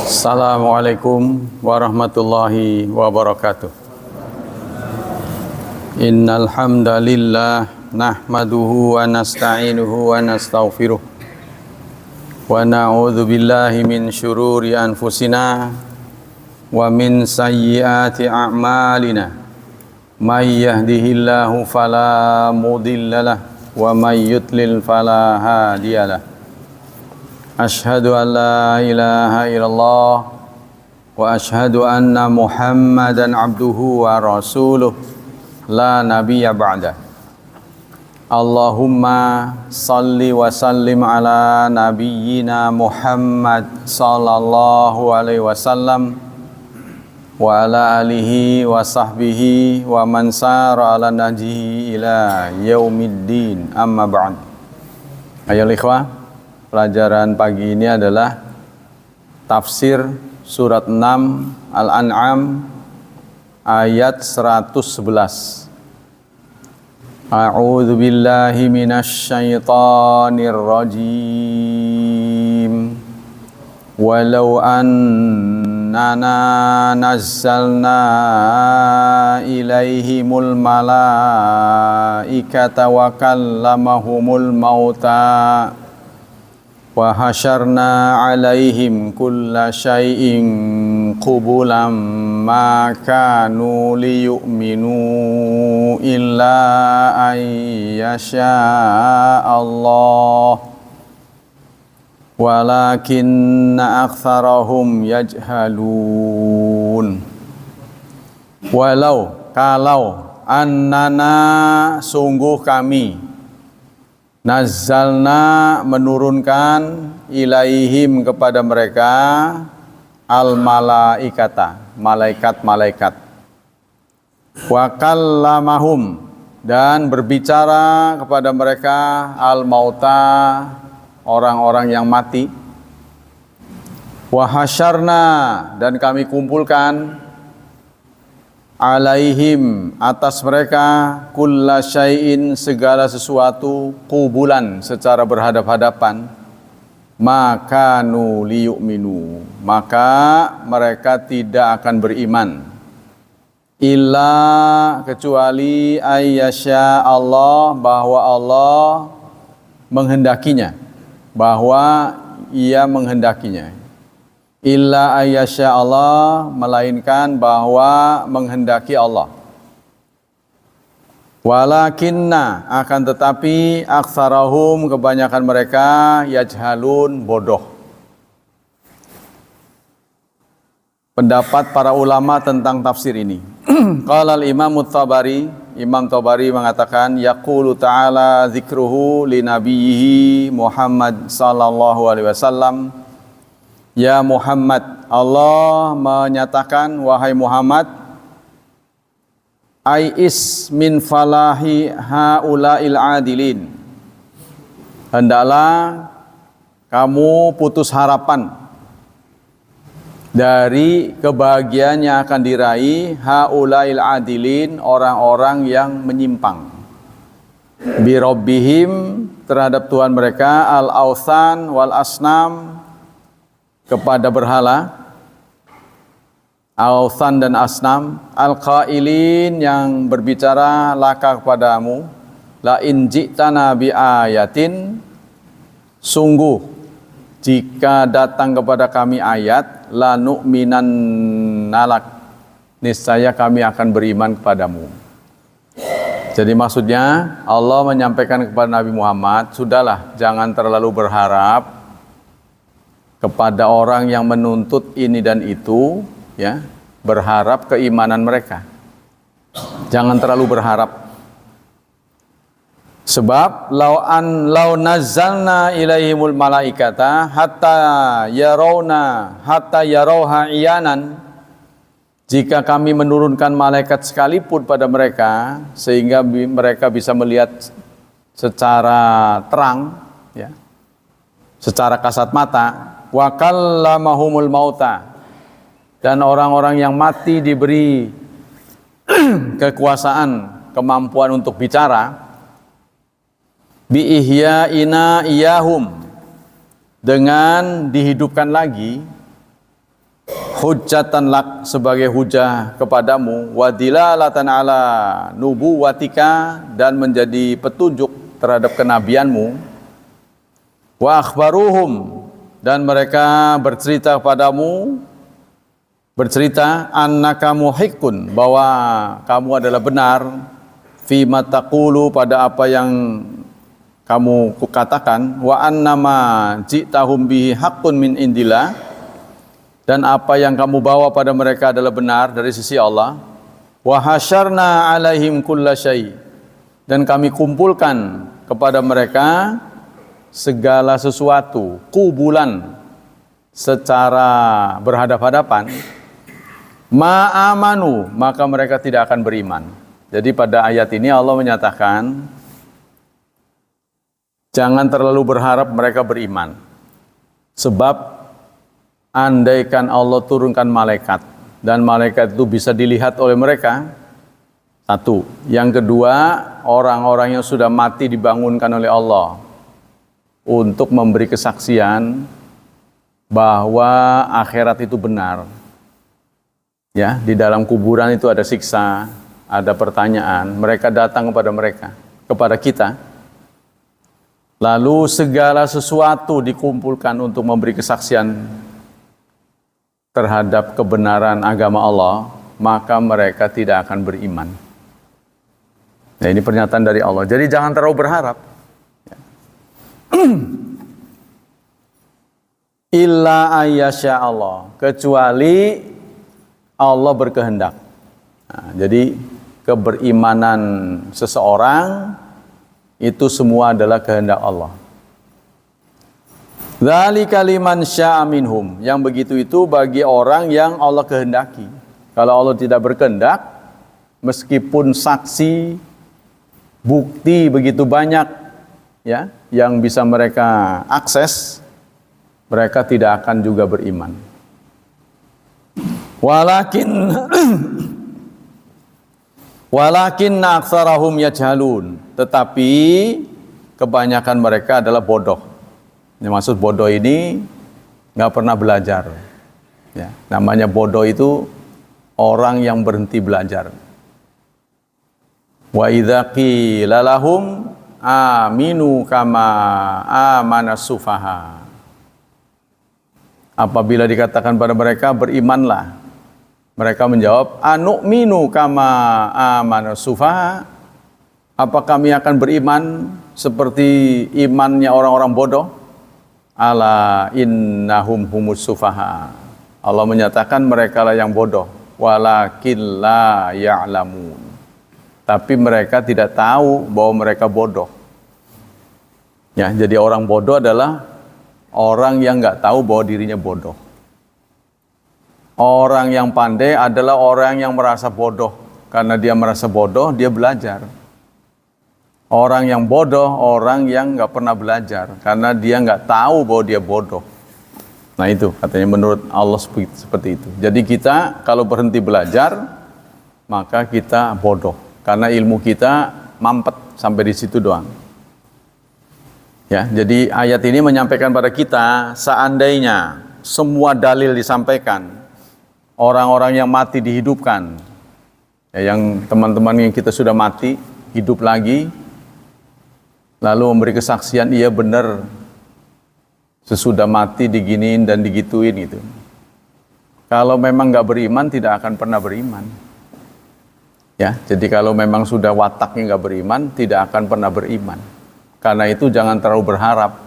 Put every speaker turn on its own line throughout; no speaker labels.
Assalamualaikum warahmatullahi wabarakatuh. Innal hamdalillah nahmaduhu wa nasta'inuhu wa nastaghfiruh wa na'udzu billahi min syururi anfusina wa min sayyiati a'malina. May yahdihillahu fala mudhillalah wa may yudlil fala hadiyalah. Ashhadu an la ilaha illallah wa ashhadu anna Muhammadan abduhu wa rasuluh la nabiyya ba'da. Allahumma salli wa sallim ala nabiyyina Muhammad sallallahu alaihi wasallam wa ala alihi wa sahbihi wa man sara ala nahjihi ila yaumiddin, amma ba'd. Ayolah ikhwah, pelajaran pagi ini adalah tafsir surat 6 Al-An'am ayat 111. A'udzu billahi minasy syaithanir rajim. Walau annana nazzalna ilaihimul malaikata wa kallamahumul mauta wa hasyarna alaihim kulla syai'in qubulan ma kanu liyu'minu illa an yasha Allah walakinna aktsarahum yajhalun. Kalau annana sungguh kami nazzalna menurunkan ilaihim kepada mereka al malaikata malaikat-malaikat wa kallamahum dan berbicara kepada mereka al mauta orang-orang yang mati wa hasyarna dan kami kumpulkan alaihim atas mereka kulla syai'in segala sesuatu qubulan secara berhadap-hadapan maka liyu'minu maka mereka tidak akan beriman illa kecuali ayyasya Allah bahwa Allah menghendakinya bahwa ia menghendakinya illa ayyasya Allah melainkan bahwa menghendaki Allah. Walakinna akan tetapi aktsarahum kebanyakan mereka yajhalun bodoh. Pendapat para ulama tentang tafsir ini. Qala al-Imam Tabari, Imam Tabari mengatakan yaqulu ta'ala dzikruhu li nabiyhi Muhammad sallallahu alaihi wasallam. Ya Muhammad, Allah menyatakan wahai Muhammad, Ais min falahi haula'il adilin. Hendaklah kamu putus harapan dari kebahagiaan yang akan diraih haula'il adilin, orang-orang yang menyimpang. Bi rabbihim terhadap Tuhan mereka al-authan wal asnam kepada berhala, authan dan asnam, al-qailin yang berbicara laka kepadamu, la in ji'tana bi ayatin, sungguh jika datang kepada kami ayat, la nu'minan nalak, niscaya kami akan beriman kepadamu. Jadi maksudnya Allah menyampaikan kepada Nabi Muhammad, sudahlah jangan terlalu berharap kepada orang yang menuntut ini dan itu, ya, berharap keimanan mereka. Jangan terlalu berharap. Sebab lau nazzalna ilaihimul malaikata hatta yarauha iyanan, jika kami menurunkan malaikat sekalipun pada mereka sehingga mereka bisa melihat secara terang, ya, secara kasat mata, wa kallamahumul mauta, dan orang-orang yang mati diberi kekuasaan, kemampuan untuk bicara, bi ihya'ina iyahum, dengan dihidupkan lagi hujjatan lak, sebagai hujah kepadamu, wa dilalatan ala nubuwatika, dan menjadi petunjuk terhadap kenabianmu, wa akhbaruhum, dan mereka bercerita kepadamu, bercerita annaka muhiqqun, bahwa kamu adalah benar, fima taqulu, pada apa yang kamu katakan, wa annama ji'tahum bihi haqqun min indillah, dan apa yang kamu bawa pada mereka adalah benar dari sisi Allah. Wa hasyarna alaihim kulla syai', dan kami kumpulkan kepada mereka segala sesuatu, kubulan, secara berhadap-hadapan. Ma'amanu, maka mereka tidak akan beriman. Jadi pada ayat ini Allah menyatakan jangan terlalu berharap mereka beriman, sebab andaikan Allah turunkan malaikat dan malaikat itu bisa dilihat oleh mereka, satu. Yang kedua, orang-orang yang sudah mati dibangunkan oleh Allah untuk memberi kesaksian bahwa akhirat itu benar. Ya, di dalam kuburan itu ada siksa, ada pertanyaan, mereka datang kepada kita. Lalu segala sesuatu dikumpulkan untuk memberi kesaksian terhadap kebenaran agama Allah, maka mereka tidak akan beriman. Nah, ini pernyataan dari Allah. Jadi jangan terlalu berharap. Illa ayyasha Allah, kecuali Allah berkehendak. Nah, jadi keberimanan seseorang itu semua adalah kehendak Allah. Dzalika liman syaa minhum, yang begitu itu bagi orang yang Allah kehendaki. Kalau Allah tidak berkehendak, meskipun saksi, bukti begitu banyak ya yang bisa mereka akses, mereka tidak akan juga beriman. Walakin aktsarahum yajhalun, tetapi kebanyakan mereka adalah bodoh. Yang maksud bodoh ini nggak pernah belajar. Ya, namanya bodoh itu orang yang berhenti belajar. Wa idza qila lahum aminu kama amana sufaha. Apabila dikatakan pada mereka berimanlah, mereka menjawab anu'minu kama amana sufaha. Apa kami akan beriman seperti imannya orang-orang bodoh? Ala innahum humus sufaha. Allah menyatakan mereka lah yang bodoh, walakin la ya'lamun. Tapi mereka tidak tahu bahwa mereka bodoh. Ya, jadi orang bodoh adalah orang yang nggak tahu bahwa dirinya bodoh. Orang yang pandai adalah orang yang merasa bodoh. Karena dia merasa bodoh, dia belajar. Orang yang bodoh, orang yang nggak pernah belajar, karena dia nggak tahu bahwa dia bodoh. Nah itu katanya menurut Allah seperti itu. Jadi kita kalau berhenti belajar, maka kita bodoh, karena ilmu kita mampet sampai di situ doang. Ya, jadi ayat ini menyampaikan pada kita, seandainya semua dalil disampaikan, orang-orang yang mati dihidupkan, ya, yang teman-teman yang kita sudah mati hidup lagi, lalu memberi kesaksian, iya benar sesudah mati diginiin dan digituin gitu. Kalau memang nggak beriman, tidak akan pernah beriman. Ya, jadi kalau memang sudah wataknya nggak beriman, tidak akan pernah beriman. Karena itu jangan terlalu berharap.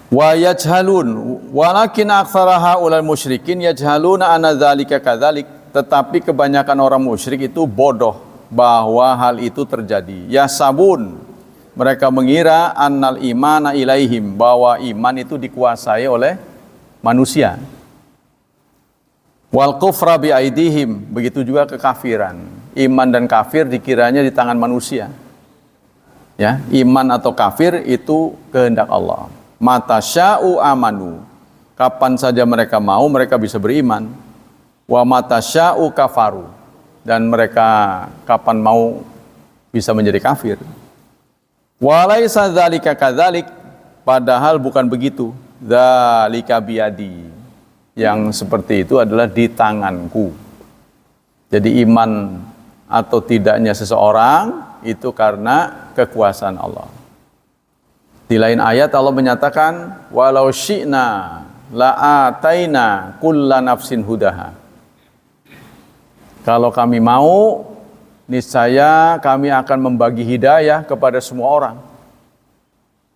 Wa yajhalun, walakin aktsara haulal musyrikin yajhaluna anna dzalika kadzalik. Tetapi kebanyakan orang musyrik itu bodoh bahwa hal itu terjadi. Ya sabun, mereka mengira annal imana ilaihim, bahwa iman itu dikuasai oleh manusia. Wal kufra bi aidihim, begitu juga kekafiran. Iman dan kafir dikiranya di tangan manusia. Ya, iman atau kafir itu kehendak Allah. Mata sya'u amanu, kapan saja mereka mau, mereka bisa beriman. Wa mata sya'u kafaru, dan mereka kapan mau bisa menjadi kafir. Walaisa dzalika kadzalik, padahal bukan begitu. Dzalika biyadi, yang seperti itu adalah di tanganku. Jadi iman atau tidaknya seseorang itu karena kekuasaan Allah. Di lain ayat Allah menyatakan walau syi'na la'ataina kulla nafsin hudaha. Kalau kami mau, niscaya kami akan membagi hidayah kepada semua orang.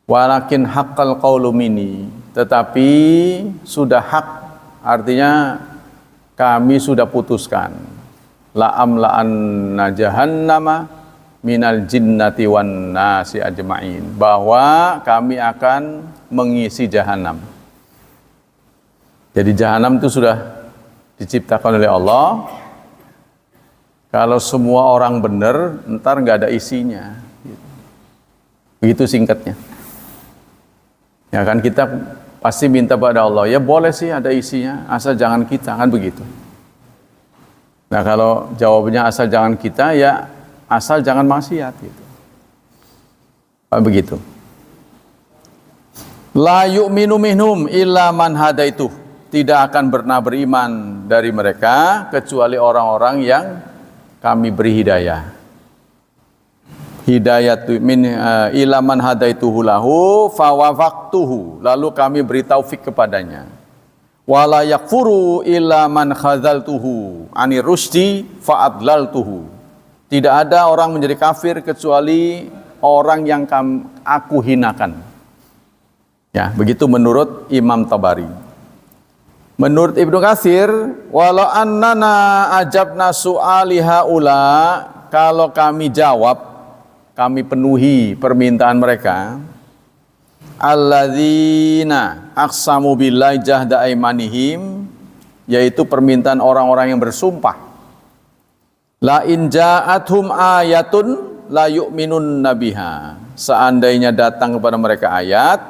Walakin haqqal qaulu minni, tetapi sudah hak, artinya kami sudah putuskan. La'amla'anna jahannama minal jinnati wan nasi ajma'in, bahwa kami akan mengisi jahanam. Jadi jahanam itu sudah diciptakan oleh Allah. Kalau semua orang benar, ntar nggak ada isinya. Begitu singkatnya. Ya kan, kita pasti minta pada Allah, ya boleh sih ada isinya, asal jangan kita, kan begitu. Nah kalau jawabnya asal jangan kita, ya asal jangan maksiat gitu. Begitu. La yu'minu minhum illa man hadaitu. Tidak akan pernah beriman dari mereka kecuali orang-orang yang kami beri hidayah. Hidayatu min ila man hadaituhu lahu fawafaqtuhu, lalu kami beri taufik kepadanya. Wala yakfuru illa man khadzaltuhu ani rusdi fa'adlaltuhu. Tidak ada orang menjadi kafir kecuali orang yang aku hinakan. Ya, begitu menurut Imam Tabari. Menurut Ibnu Katsir, walau annana ajabna su'ali haula, kalau kami jawab, kami penuhi permintaan mereka, alladzina aqsamu billahi jahda aimanihim, yaitu permintaan orang-orang yang bersumpah, la in ja'athum ayatun la yu'minun nabiha, seandainya datang kepada mereka ayat,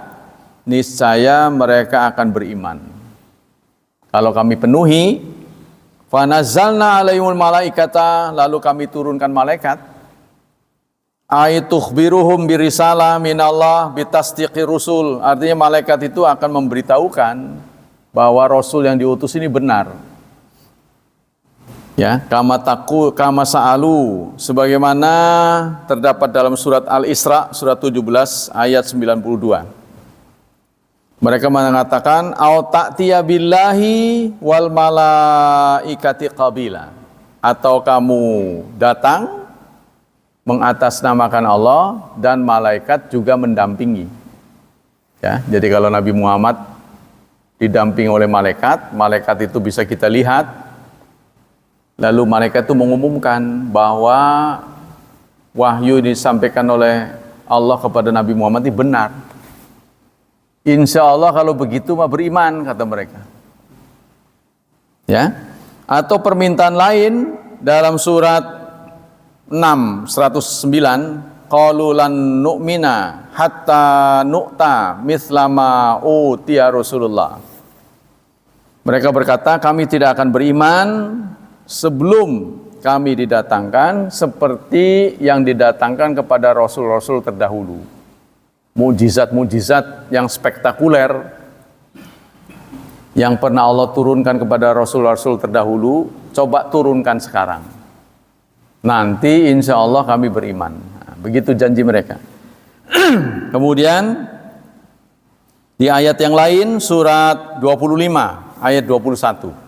niscaya mereka akan beriman. Kalau kami penuhi, fanazalna alaihimul malaikata, lalu kami turunkan malaikat, aitukhbiruhum birisalah minallah bitasdiqir rusul, artinya malaikat itu akan memberitahukan bahwa rasul yang diutus ini benar. Ya, kama sa'alu, sebagaimana terdapat dalam surat Al-Isra surat 17 ayat 92. Mereka mengatakan au ta'tiya billahi wal malaikati qabila, atau kamu datang mengatasnamakan Allah dan malaikat juga mendampingi. Ya, jadi kalau Nabi Muhammad didampingi oleh malaikat, malaikat itu bisa kita lihat. Lalu malaikat itu mengumumkan bahwa wahyu disampaikan oleh Allah kepada Nabi Muhammad ini benar. Insya Allah kalau begitu mah beriman, kata mereka. Ya, atau permintaan lain dalam surat 6:109, qalu lan nu'mina hatta nu'ta mislama utiya Rasulullah. Mereka berkata, kami tidak akan beriman sebelum kami didatangkan seperti yang didatangkan kepada rasul-rasul terdahulu. Mujizat-mujizat yang spektakuler yang pernah Allah turunkan kepada rasul-rasul terdahulu, coba turunkan sekarang. Nanti insya Allah kami beriman. Nah, begitu janji mereka. Kemudian di ayat yang lain, surat 25 ayat 21.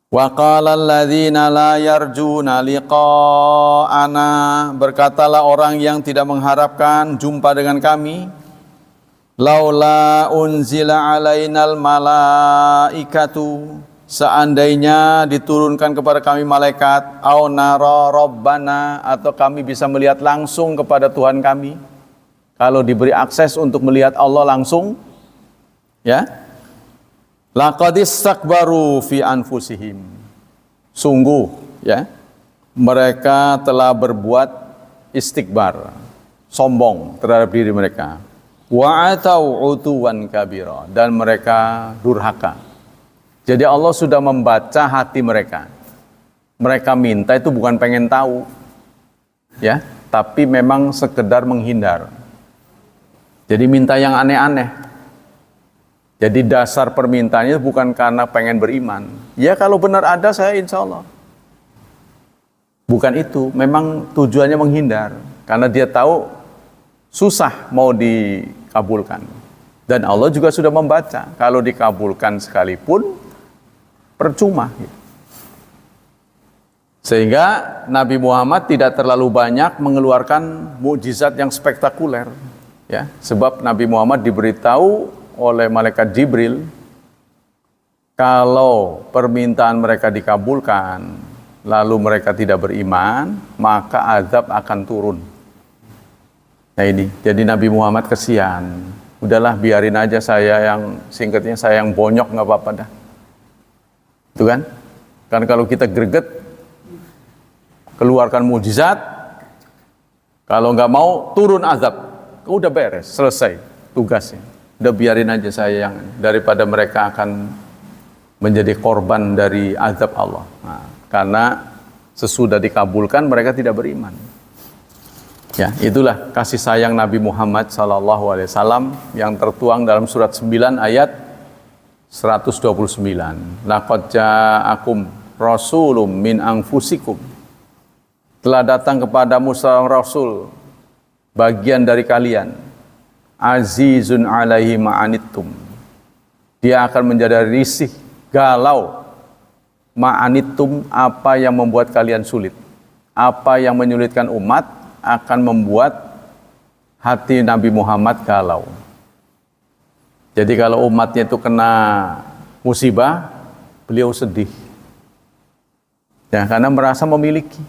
Wa qala alladzina la yarjuna liqa'ana, berkatalah orang yang tidak mengharapkan jumpa dengan kami, laula unzila alainal malaikatu, seandainya diturunkan kepada kami malaikat, au nara rabbana, atau kami bisa melihat langsung kepada Tuhan kami. Kalau diberi akses untuk melihat Allah langsung, ya, laqad istakbaru fi anfusihim, sungguh ya mereka telah berbuat istikbar, sombong terhadap diri mereka, wa atau utuwan kabira, dan mereka durhaka. Jadi Allah sudah membaca hati mereka. Mereka minta itu bukan pengen tahu, ya, tapi memang sekedar menghindar. Jadi minta yang aneh-aneh. Jadi dasar permintaannya bukan karena pengen beriman. Ya kalau benar ada saya insya Allah. Bukan itu, memang tujuannya menghindar. Karena dia tahu susah mau dikabulkan. Dan Allah juga sudah membaca, kalau dikabulkan sekalipun percuma. Sehingga Nabi Muhammad tidak terlalu banyak mengeluarkan mukjizat yang spektakuler. Ya, sebab Nabi Muhammad diberitahu oleh malaikat Jibril, kalau permintaan mereka dikabulkan, lalu mereka tidak beriman, maka azab akan turun. Nah ini, jadi Nabi Muhammad kesian. Udahlah biarin aja saya yang, singkatnya saya yang bonyok, nggak apa-apa dah. Itu kan? Kan kalau kita greget, keluarkan mujizat, kalau nggak mau turun azab, udah beres, selesai tugasnya. Udah biarin aja saya yang, daripada mereka akan menjadi korban dari azab Allah. Nah, karena sesudah dikabulkan mereka tidak beriman. Ya, itulah kasih sayang Nabi Muhammad SAW yang tertuang dalam surat 9 ayat 129. Laqad ja'akum rasulun min anfusikum. Telah datang kepadamu seorang rasul bagian dari kalian, azizun alaihi ma'anittum. Dia akan menjadi risih, galau, ma'anittum, apa yang membuat kalian sulit, apa yang menyulitkan umat akan membuat hati Nabi Muhammad galau. Jadi kalau umatnya itu kena musibah, beliau sedih. Ya, karena merasa memiliki.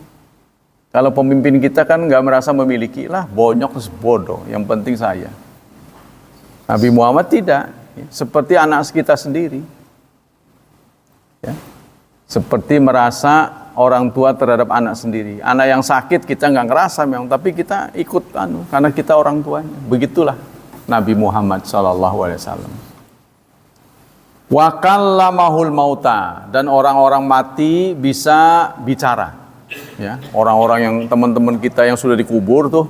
Kalau pemimpin kita kan nggak merasa memiliki, lah bonyok bodoh, yang penting saya. Nabi Muhammad tidak, seperti anak kita sendiri. Ya. Seperti merasa orang tua terhadap anak sendiri. Anak yang sakit kita nggak ngerasa memang, tapi kita ikut karena kita orang tuanya. Begitulah Nabi Muhammad SAW. Wa kallamahul mauta, dan orang-orang mati bisa bicara. Ya, orang-orang yang teman-teman kita yang sudah dikubur tuh,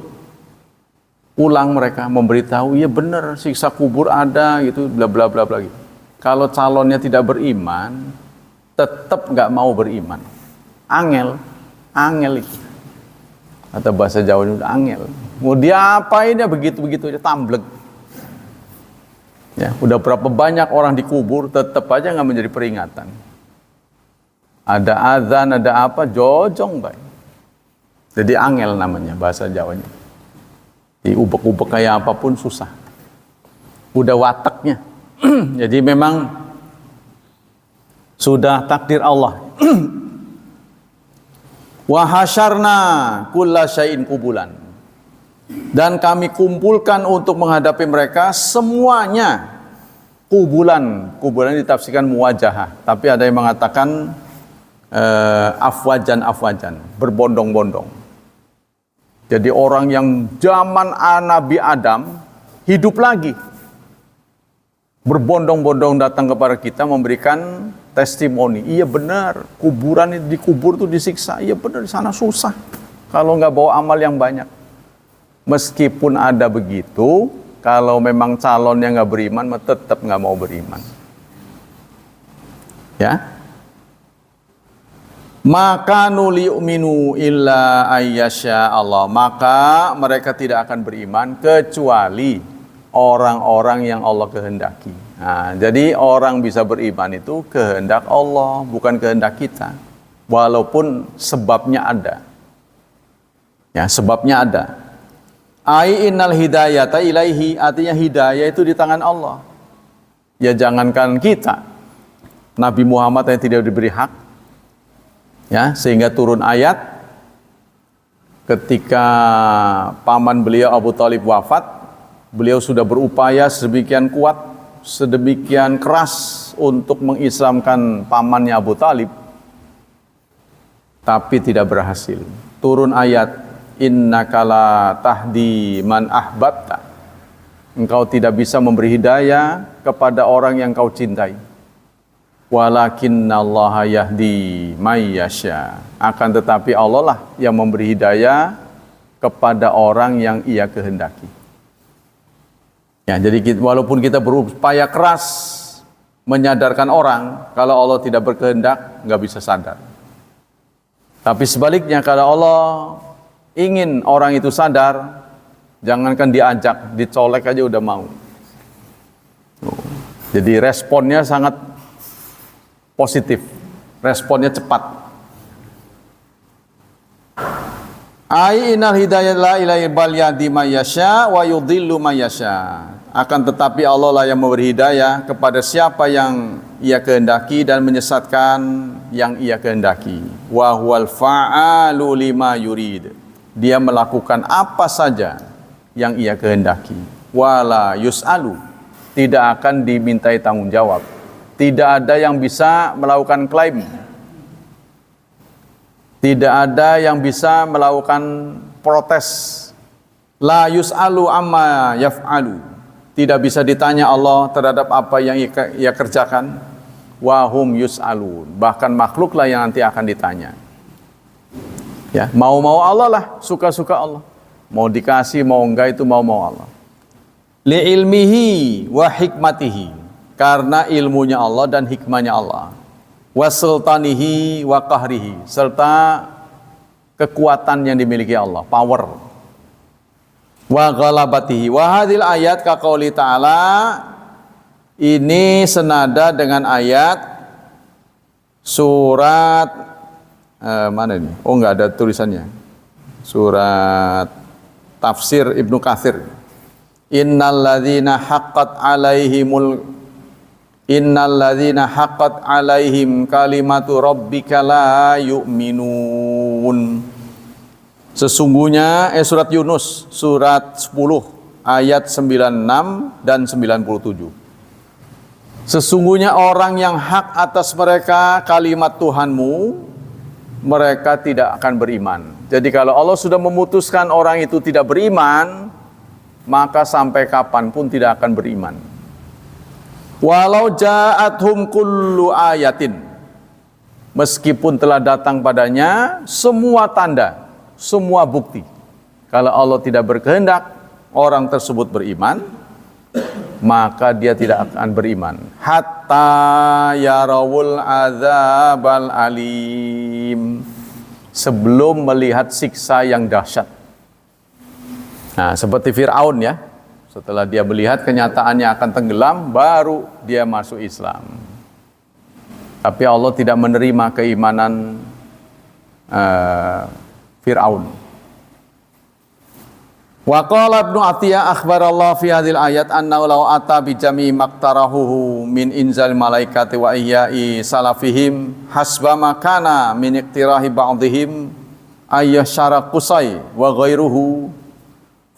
pulang mereka memberitahu, iya benar siksa kubur ada gitu, bla bla bla bla gitu. Kalau calonnya tidak beriman, tetap nggak mau beriman. Angel itu. Atau bahasa Jawanya angel. Mau diapain ya begitu-begitu aja tambleg. Ya, udah berapa banyak orang dikubur, tetap aja nggak menjadi peringatan. Ada azan, ada apa, jojong baik. Jadi angel namanya bahasa Jawanya. Diubek-ubek kayak apapun susah. Udah wataknya. Jadi memang sudah takdir Allah. Wa hasyarna kulla syai'in kubulan. Dan kami kumpulkan untuk menghadapi mereka semuanya kubulan. Kubulan ditafsirkan muwajahah, tapi ada yang mengatakan afwajan, berbondong-bondong. Jadi orang yang zaman Nabi Adam hidup lagi, berbondong-bondong datang kepada kita memberikan testimoni. Iya benar, kuburan dikubur itu disiksa. Iya benar, di sana susah kalau nggak bawa amal yang banyak. Meskipun ada begitu, kalau memang calonnya nggak beriman, tetap nggak mau beriman. Ya. Maka nuli'minu illa ayyasya Allah. Maka mereka tidak akan beriman kecuali orang-orang yang Allah kehendaki. Nah, jadi orang bisa beriman itu kehendak Allah, bukan kehendak kita. Walaupun sebabnya ada. Ya, sebabnya ada. Ai innal hidayata ilaihi, artinya hidayah itu di tangan Allah. Ya jangankan kita, Nabi Muhammad yang tidak diberi hak. Ya, sehingga turun ayat ketika paman beliau Abu Thalib wafat, beliau sudah berupaya sedemikian kuat, sedemikian keras untuk mengislamkan pamannya Abu Thalib, tapi tidak berhasil. Turun ayat, innaka la tahdi man ahbabta. Engkau tidak bisa memberi hidayah kepada orang yang kau cintai. Walakinnallaha yahdi may yasha. Akan tetapi Allah lah yang memberi hidayah kepada orang yang Ia kehendaki. Ya, jadi walaupun kita berupaya keras menyadarkan orang, kalau Allah tidak berkehendak, nggak bisa sadar. Tapi sebaliknya, kalau Allah ingin orang itu sadar, jangankan diajak, dicolek aja udah mau. Jadi responnya sangat positif, responnya cepat. Innal hidayah la ilaha bal yahdi may yasha wa yudhillu may yasha. Akan tetapi Allah lah yang memberi hidayah kepada siapa yang Ia kehendaki dan menyesatkan yang Ia kehendaki. Wa huwal fa'alu lima yurid. Dia melakukan apa saja yang Ia kehendaki. Wala yus'alu. Tidak akan dimintai tanggung jawab. Tidak ada yang bisa melakukan klaim. Tidak ada yang bisa melakukan protes. La yus'alu amma yaf'alu. Tidak bisa ditanya Allah terhadap apa yang Ia kerjakan. Wa hum yus'alun. Bahkan makhluklah yang nanti akan ditanya. Ya, mau-mau Allah lah, suka-suka Allah. Mau dikasih, mau enggak, itu mau-mau Allah. Li ilmihi wa hikmatihi. Karena ilmunya Allah dan hikmahnya Allah. Wa sultanihi wa qahrihi, serta kekuatan yang dimiliki Allah, power. Wa ghalabatihi. Wa hadhil ayat ka qauli ta'ala, ini senada dengan ayat surat mana ini? Oh, enggak ada tulisannya. Surat tafsir Ibnu Katsir. Innalladzina haqqat alaihim kalimatu rabbika la yu'minun. Sesungguhnya surat Yunus surat 10 ayat 96 dan 97. Sesungguhnya orang yang hak atas mereka kalimat Tuhanmu, mereka tidak akan beriman. Jadi kalau Allah sudah memutuskan orang itu tidak beriman, maka sampai kapanpun tidak akan beriman. Walau ja'athum kullu ayatin, meskipun telah datang padanya semua tanda, semua bukti. Kalau Allah tidak berkehendak orang tersebut beriman, maka dia tidak akan beriman. Hatta yarawul adzabal alim, sebelum melihat siksa yang dahsyat. Nah, seperti Fir'aun ya. Setelah dia melihat kenyataannya akan tenggelam, baru dia masuk Islam. Tapi Allah tidak menerima keimanan Fir'aun. Wa qala Ibnu Athiyah akhbarallahu fi hadhil ayat annahu law ata bi jami maqtarahuhu min inzal malaikati wa ihya'i salafihim hasba ma kana min iqtirahi ba'dihim ayyasyara qusay wa ghairuhu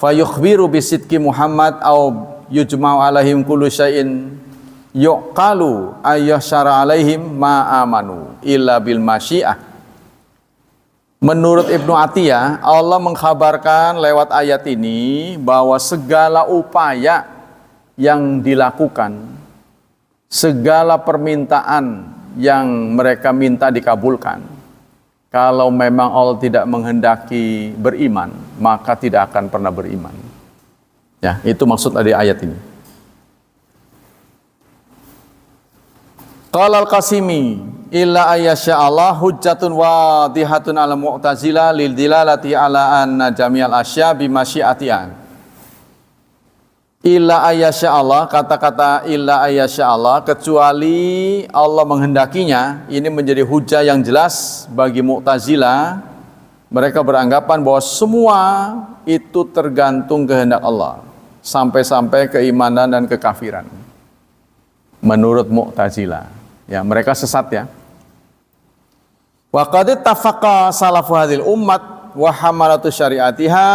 fayukhbiru bisidqi Muhammad au yujma'u alaihim kullu syai'in yuqalu ayyasyara alaihim ma amanu illa bil masyiah. Menurut Ibnu Athiyah, Allah mengkhabarkan lewat ayat ini bahwa segala upaya yang dilakukan, segala permintaan yang mereka minta dikabulkan, kalau memang Allah tidak menghendaki beriman, maka tidak akan pernah beriman. Ya, itu maksud dari ayat ini. Qala al-Qasimi illa ayyasha Allah hujjatun wadihatun ala mu'tazila lil dilalati ala anna jami'al asya bimasyiatiha. Illa ayyasha Allah, kata-kata illa ayyasha Allah, kecuali Allah menghendakinya, ini menjadi hujah yang jelas bagi Mu'tazila. Mereka beranggapan bahwa semua itu tergantung kehendak Allah, sampai-sampai keimanan dan kekafiran. Menurut Mu'tazila, ya, mereka sesat ya. Wa qad ittafaqa salafu hadhil ummat wa hamalatu syariatiha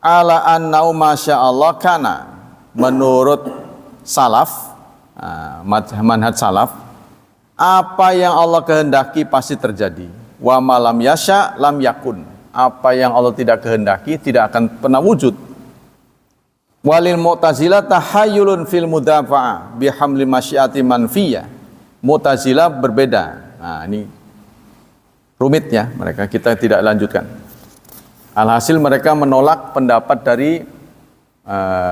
ala annau masyaallah kana. Menurut salaf, manhaj salaf, apa yang Allah kehendaki pasti terjadi. Wa malam yasha lam yakun. Apa yang Allah tidak kehendaki tidak akan pernah wujud. Walil Mu'tazilah tahayyulun fil mudafa'ah bihamli masyiati manfiyah. Mu'tazilah berbeda. Nah, ini rumit ya mereka, kita tidak lanjutkan. Alhasil mereka menolak pendapat dari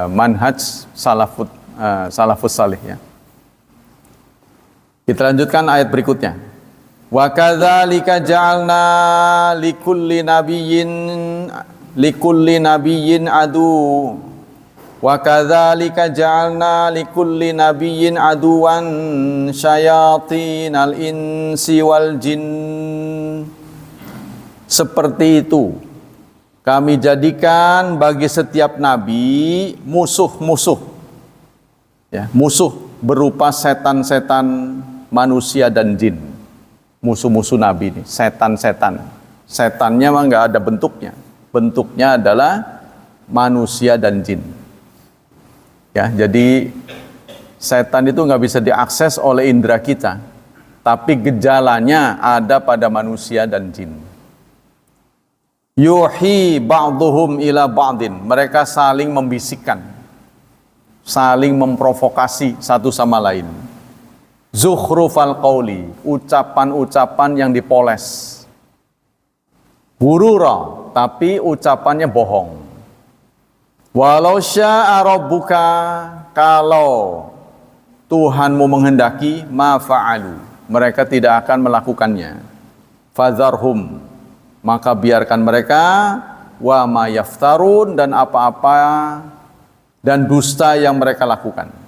manhaj salafus salih ya. Kita lanjutkan ayat berikutnya. Wa kadzalika ja'alna likulli nabiyyin adu. Wa kadzalika ja'alna likulli nabiyyin aduwan syayatinal insi wal jin. Seperti itu kami jadikan bagi setiap nabi musuh-musuh. Ya, musuh berupa setan-setan manusia dan jin. Musuh-musuh nabi ini, setan-setan. Setannya mah enggak ada bentuknya. Bentuknya adalah manusia dan jin. Ya, jadi setan itu nggak bisa diakses oleh indera kita, tapi gejalanya ada pada manusia dan jin. Yuhi ba'duhum ila ba'din, mereka saling membisikkan, saling memprovokasi satu sama lain. Zukhrufal qauli, ucapan-ucapan yang dipoles. Gurura, tapi ucapannya bohong. Walau syaa rabbuka, kalau Tuhanmu menghendaki, ma fa'alu, mereka tidak akan melakukannya. Fadharhum, maka biarkan mereka, wa ma yaftarun, dan apa-apa dan dusta yang mereka lakukan.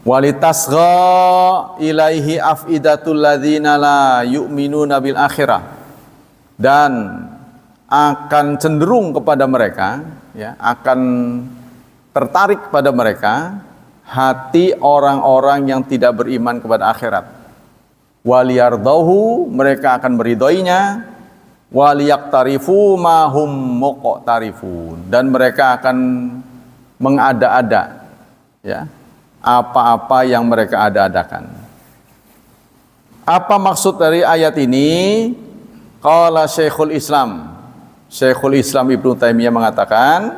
Walitasgha ilaihi afidatul ladzina la yu'minuna bil akhirah, dan akan cenderung kepada mereka, ya, akan tertarik pada mereka hati orang-orang yang tidak beriman kepada akhirat. Waliyardahu, mereka akan meridhoinya. Waliyaqtarifu ma hum muqtarifun, dan mereka akan mengada-ada, ya, apa-apa yang mereka ada-adakan. Apa maksud dari ayat ini? Qala Syekhul Islam Ibnu Taimiyah mengatakan,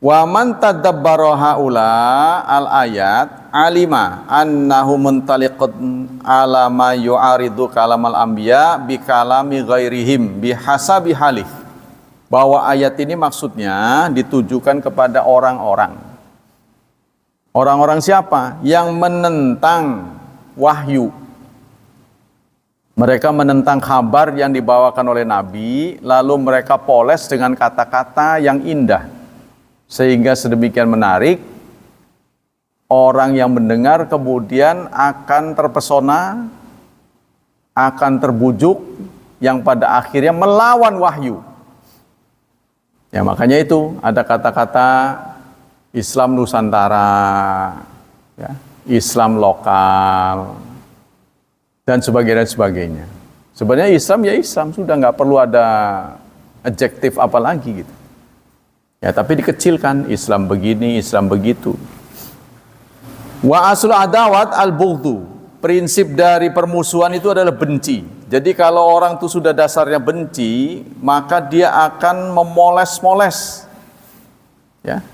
wa man tadabbara haula al ayat alima annahu muntaliqun ala ma yu'aridu kalamal anbiya bi kalami ghairihim bihasabi halih. Bahwa ayat ini maksudnya ditujukan kepada orang-orang. Orang-orang siapa? Yang menentang wahyu. Mereka menentang kabar yang dibawakan oleh Nabi, lalu mereka poles dengan kata-kata yang indah, sehingga sedemikian menarik, orang yang mendengar kemudian akan terpesona, akan terbujuk, yang pada akhirnya melawan wahyu. Ya, makanya itu ada kata-kata Islam Nusantara, ya, Islam lokal, dan sebagainya. Sebenarnya Islam ya Islam, sudah nggak perlu ada adjektif apa lagi gitu. Ya, tapi dikecilkan, Islam begini, Islam begitu. Wa asul adawat al-bughdu, prinsip dari permusuhan itu adalah benci. Jadi kalau orang itu sudah dasarnya benci, maka dia akan memoles-moles, ya,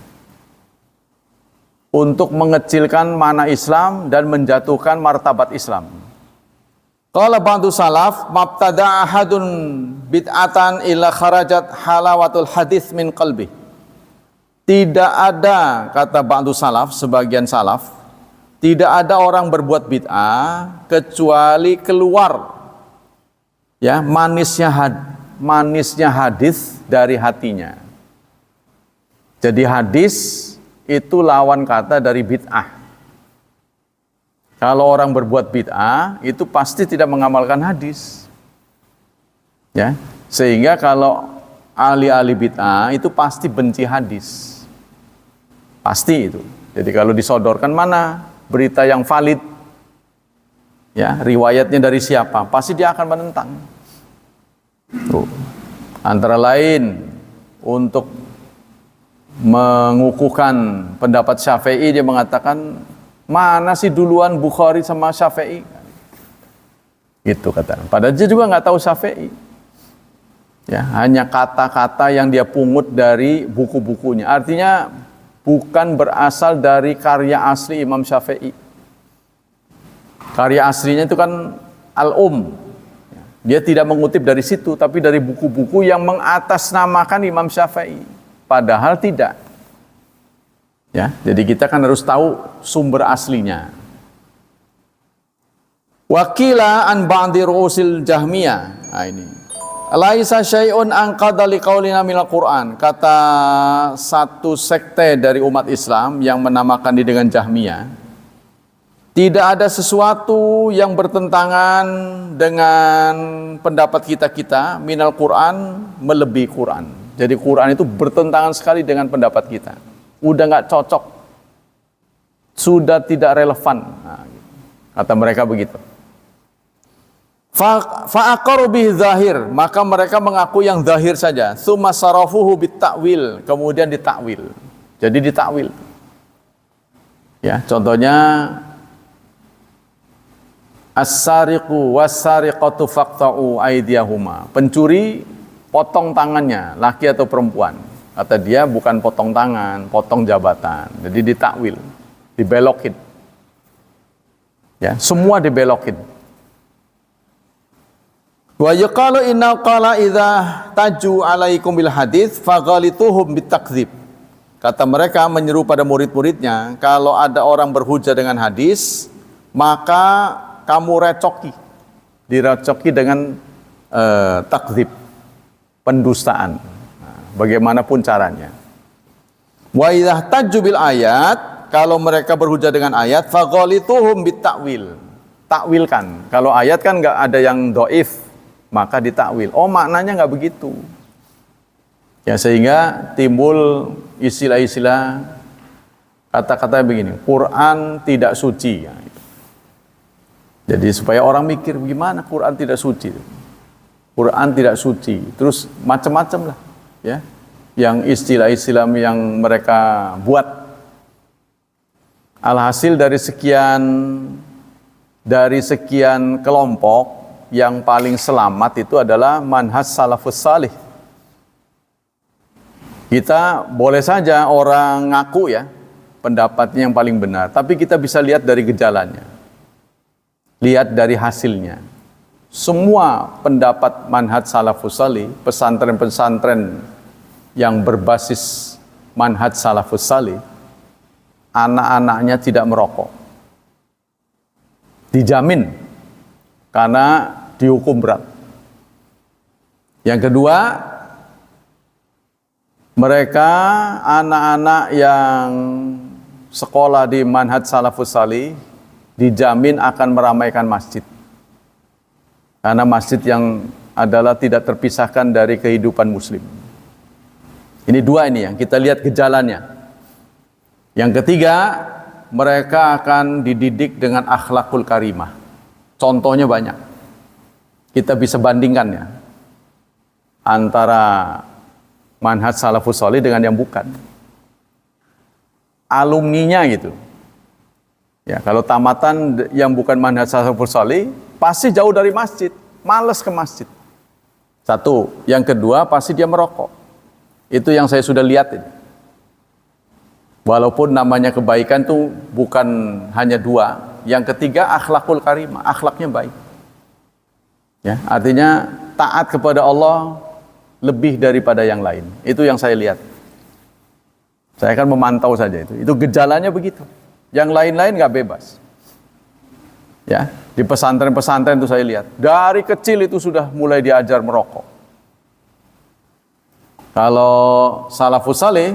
untuk mengecilkan makna Islam dan menjatuhkan martabat Islam. Qala ba'du salaf, mabtada ahadun bid'atan illa kharajat halawatul hadis min qalbi. Tidak ada, kata ba'du salaf, sebagian salaf, tidak ada orang berbuat bid'ah kecuali keluar, ya, manisnya hadis dari hatinya. Jadi hadis itu lawan kata dari bid'ah. Kalau orang berbuat bid'ah, itu pasti tidak mengamalkan hadis. Ya, sehingga kalau ahli-ahli bid'ah itu pasti benci hadis. Pasti itu. Jadi kalau disodorkan mana berita yang valid, ya, riwayatnya dari siapa, pasti dia akan menentang. Tuh. Antara lain untuk mengukuhkan pendapat Syafi'i, dia mengatakan, mana sih duluan Bukhari sama Syafi'i? Gitu kata. Padahal dia juga nggak tahu Syafi'i. Ya, hanya kata-kata yang dia pungut dari buku-bukunya. Artinya bukan berasal dari karya asli Imam Syafi'i. Karya aslinya itu kan Al-Um. Dia tidak mengutip dari situ, tapi dari buku-buku yang mengatasnamakan Imam Syafi'i. Padahal tidak. Ya, jadi kita kan harus tahu sumber aslinya. Wakila an ba'di ru'usil Jahmiyah. Nah, ini. Laisa syai'un anqadha liqaulina minal Qur'an. Kata satu sekte dari umat Islam yang menamakan diri dengan Jahmiyah. Tidak ada sesuatu yang bertentangan dengan pendapat kita minal Qur'an melebihi Qur'an. Jadi Qur'an itu bertentangan sekali dengan pendapat kita. Udah nggak cocok, sudah tidak relevan. Nah, kata mereka begitu. Fa'aqaru bihi zahir, maka mereka mengaku yang zahir saja. Tsumma sarafuhu bitakwil, kemudian ditakwil. Jadi ditakwil. Ya, contohnya as-sariqu was-sariqatu faqta'u aydiyahuma. Pencuri potong tangannya, laki atau perempuan. Kata dia bukan potong tangan, potong jabatan. Jadi ditakwil, dibelokin. Ya, semua dibelokin. Wa yaqalu inna qala idza taju alaikum bil hadits faghalituhum bitakdzib. Kata mereka menyeru pada murid-muridnya, kalau ada orang berhujah dengan hadis, maka kamu recoki. Direcoki dengan takdzib, pendustaan. Bagaimanapun caranya. Wa idza tajju bil ayat, kalau mereka berhujah dengan ayat, faghalituhum bitakwil. Takwilkan. Kalau ayat kan enggak ada yang dhaif, maka ditakwil. Oh, maknanya enggak begitu. Ya, sehingga timbul istilah-istilah kata-kata begini, Quran tidak suci. Jadi supaya orang mikir gimana Quran tidak suci. Quran tidak suci. Terus macam-macam lah. Ya, yang istilah-istilah yang mereka buat. Alhasil dari sekian kelompok yang paling selamat itu adalah manhaj salafus salih. Kita boleh saja orang ngaku ya pendapatnya yang paling benar, tapi kita bisa lihat dari gejalanya, lihat dari hasilnya. Semua pendapat manhaj salafus salih, pesantren-pesantren yang berbasis manhaj salafus salih, anak-anaknya tidak merokok. Dijamin, karena dihukum berat. Yang kedua, mereka anak-anak yang sekolah di manhaj salafus salih dijamin akan meramaikan masjid. Karena masjid yang adalah tidak terpisahkan dari kehidupan muslim. Ini dua ini yang kita lihat gejalanya. Yang ketiga, mereka akan dididik dengan akhlakul karimah. Contohnya banyak. Kita bisa bandingkan ya antara manhaj salafus salih dengan yang bukan. Alumninya gitu. Ya, kalau tamatan yang bukan manhaj salafus salih pasti jauh dari masjid, malas ke masjid. Satu, yang kedua pasti dia merokok. Itu yang saya sudah lihat ini. Walaupun namanya kebaikan tuh bukan hanya dua, yang ketiga akhlakul karimah, akhlaknya baik. Ya, artinya taat kepada Allah lebih daripada yang lain. Itu yang saya lihat. Saya akan memantau saja itu. Itu gejalanya begitu. Yang lain-lain nggak bebas. Ya, di pesantren-pesantren itu saya lihat dari kecil itu sudah mulai diajar merokok. Kalau salafus saleh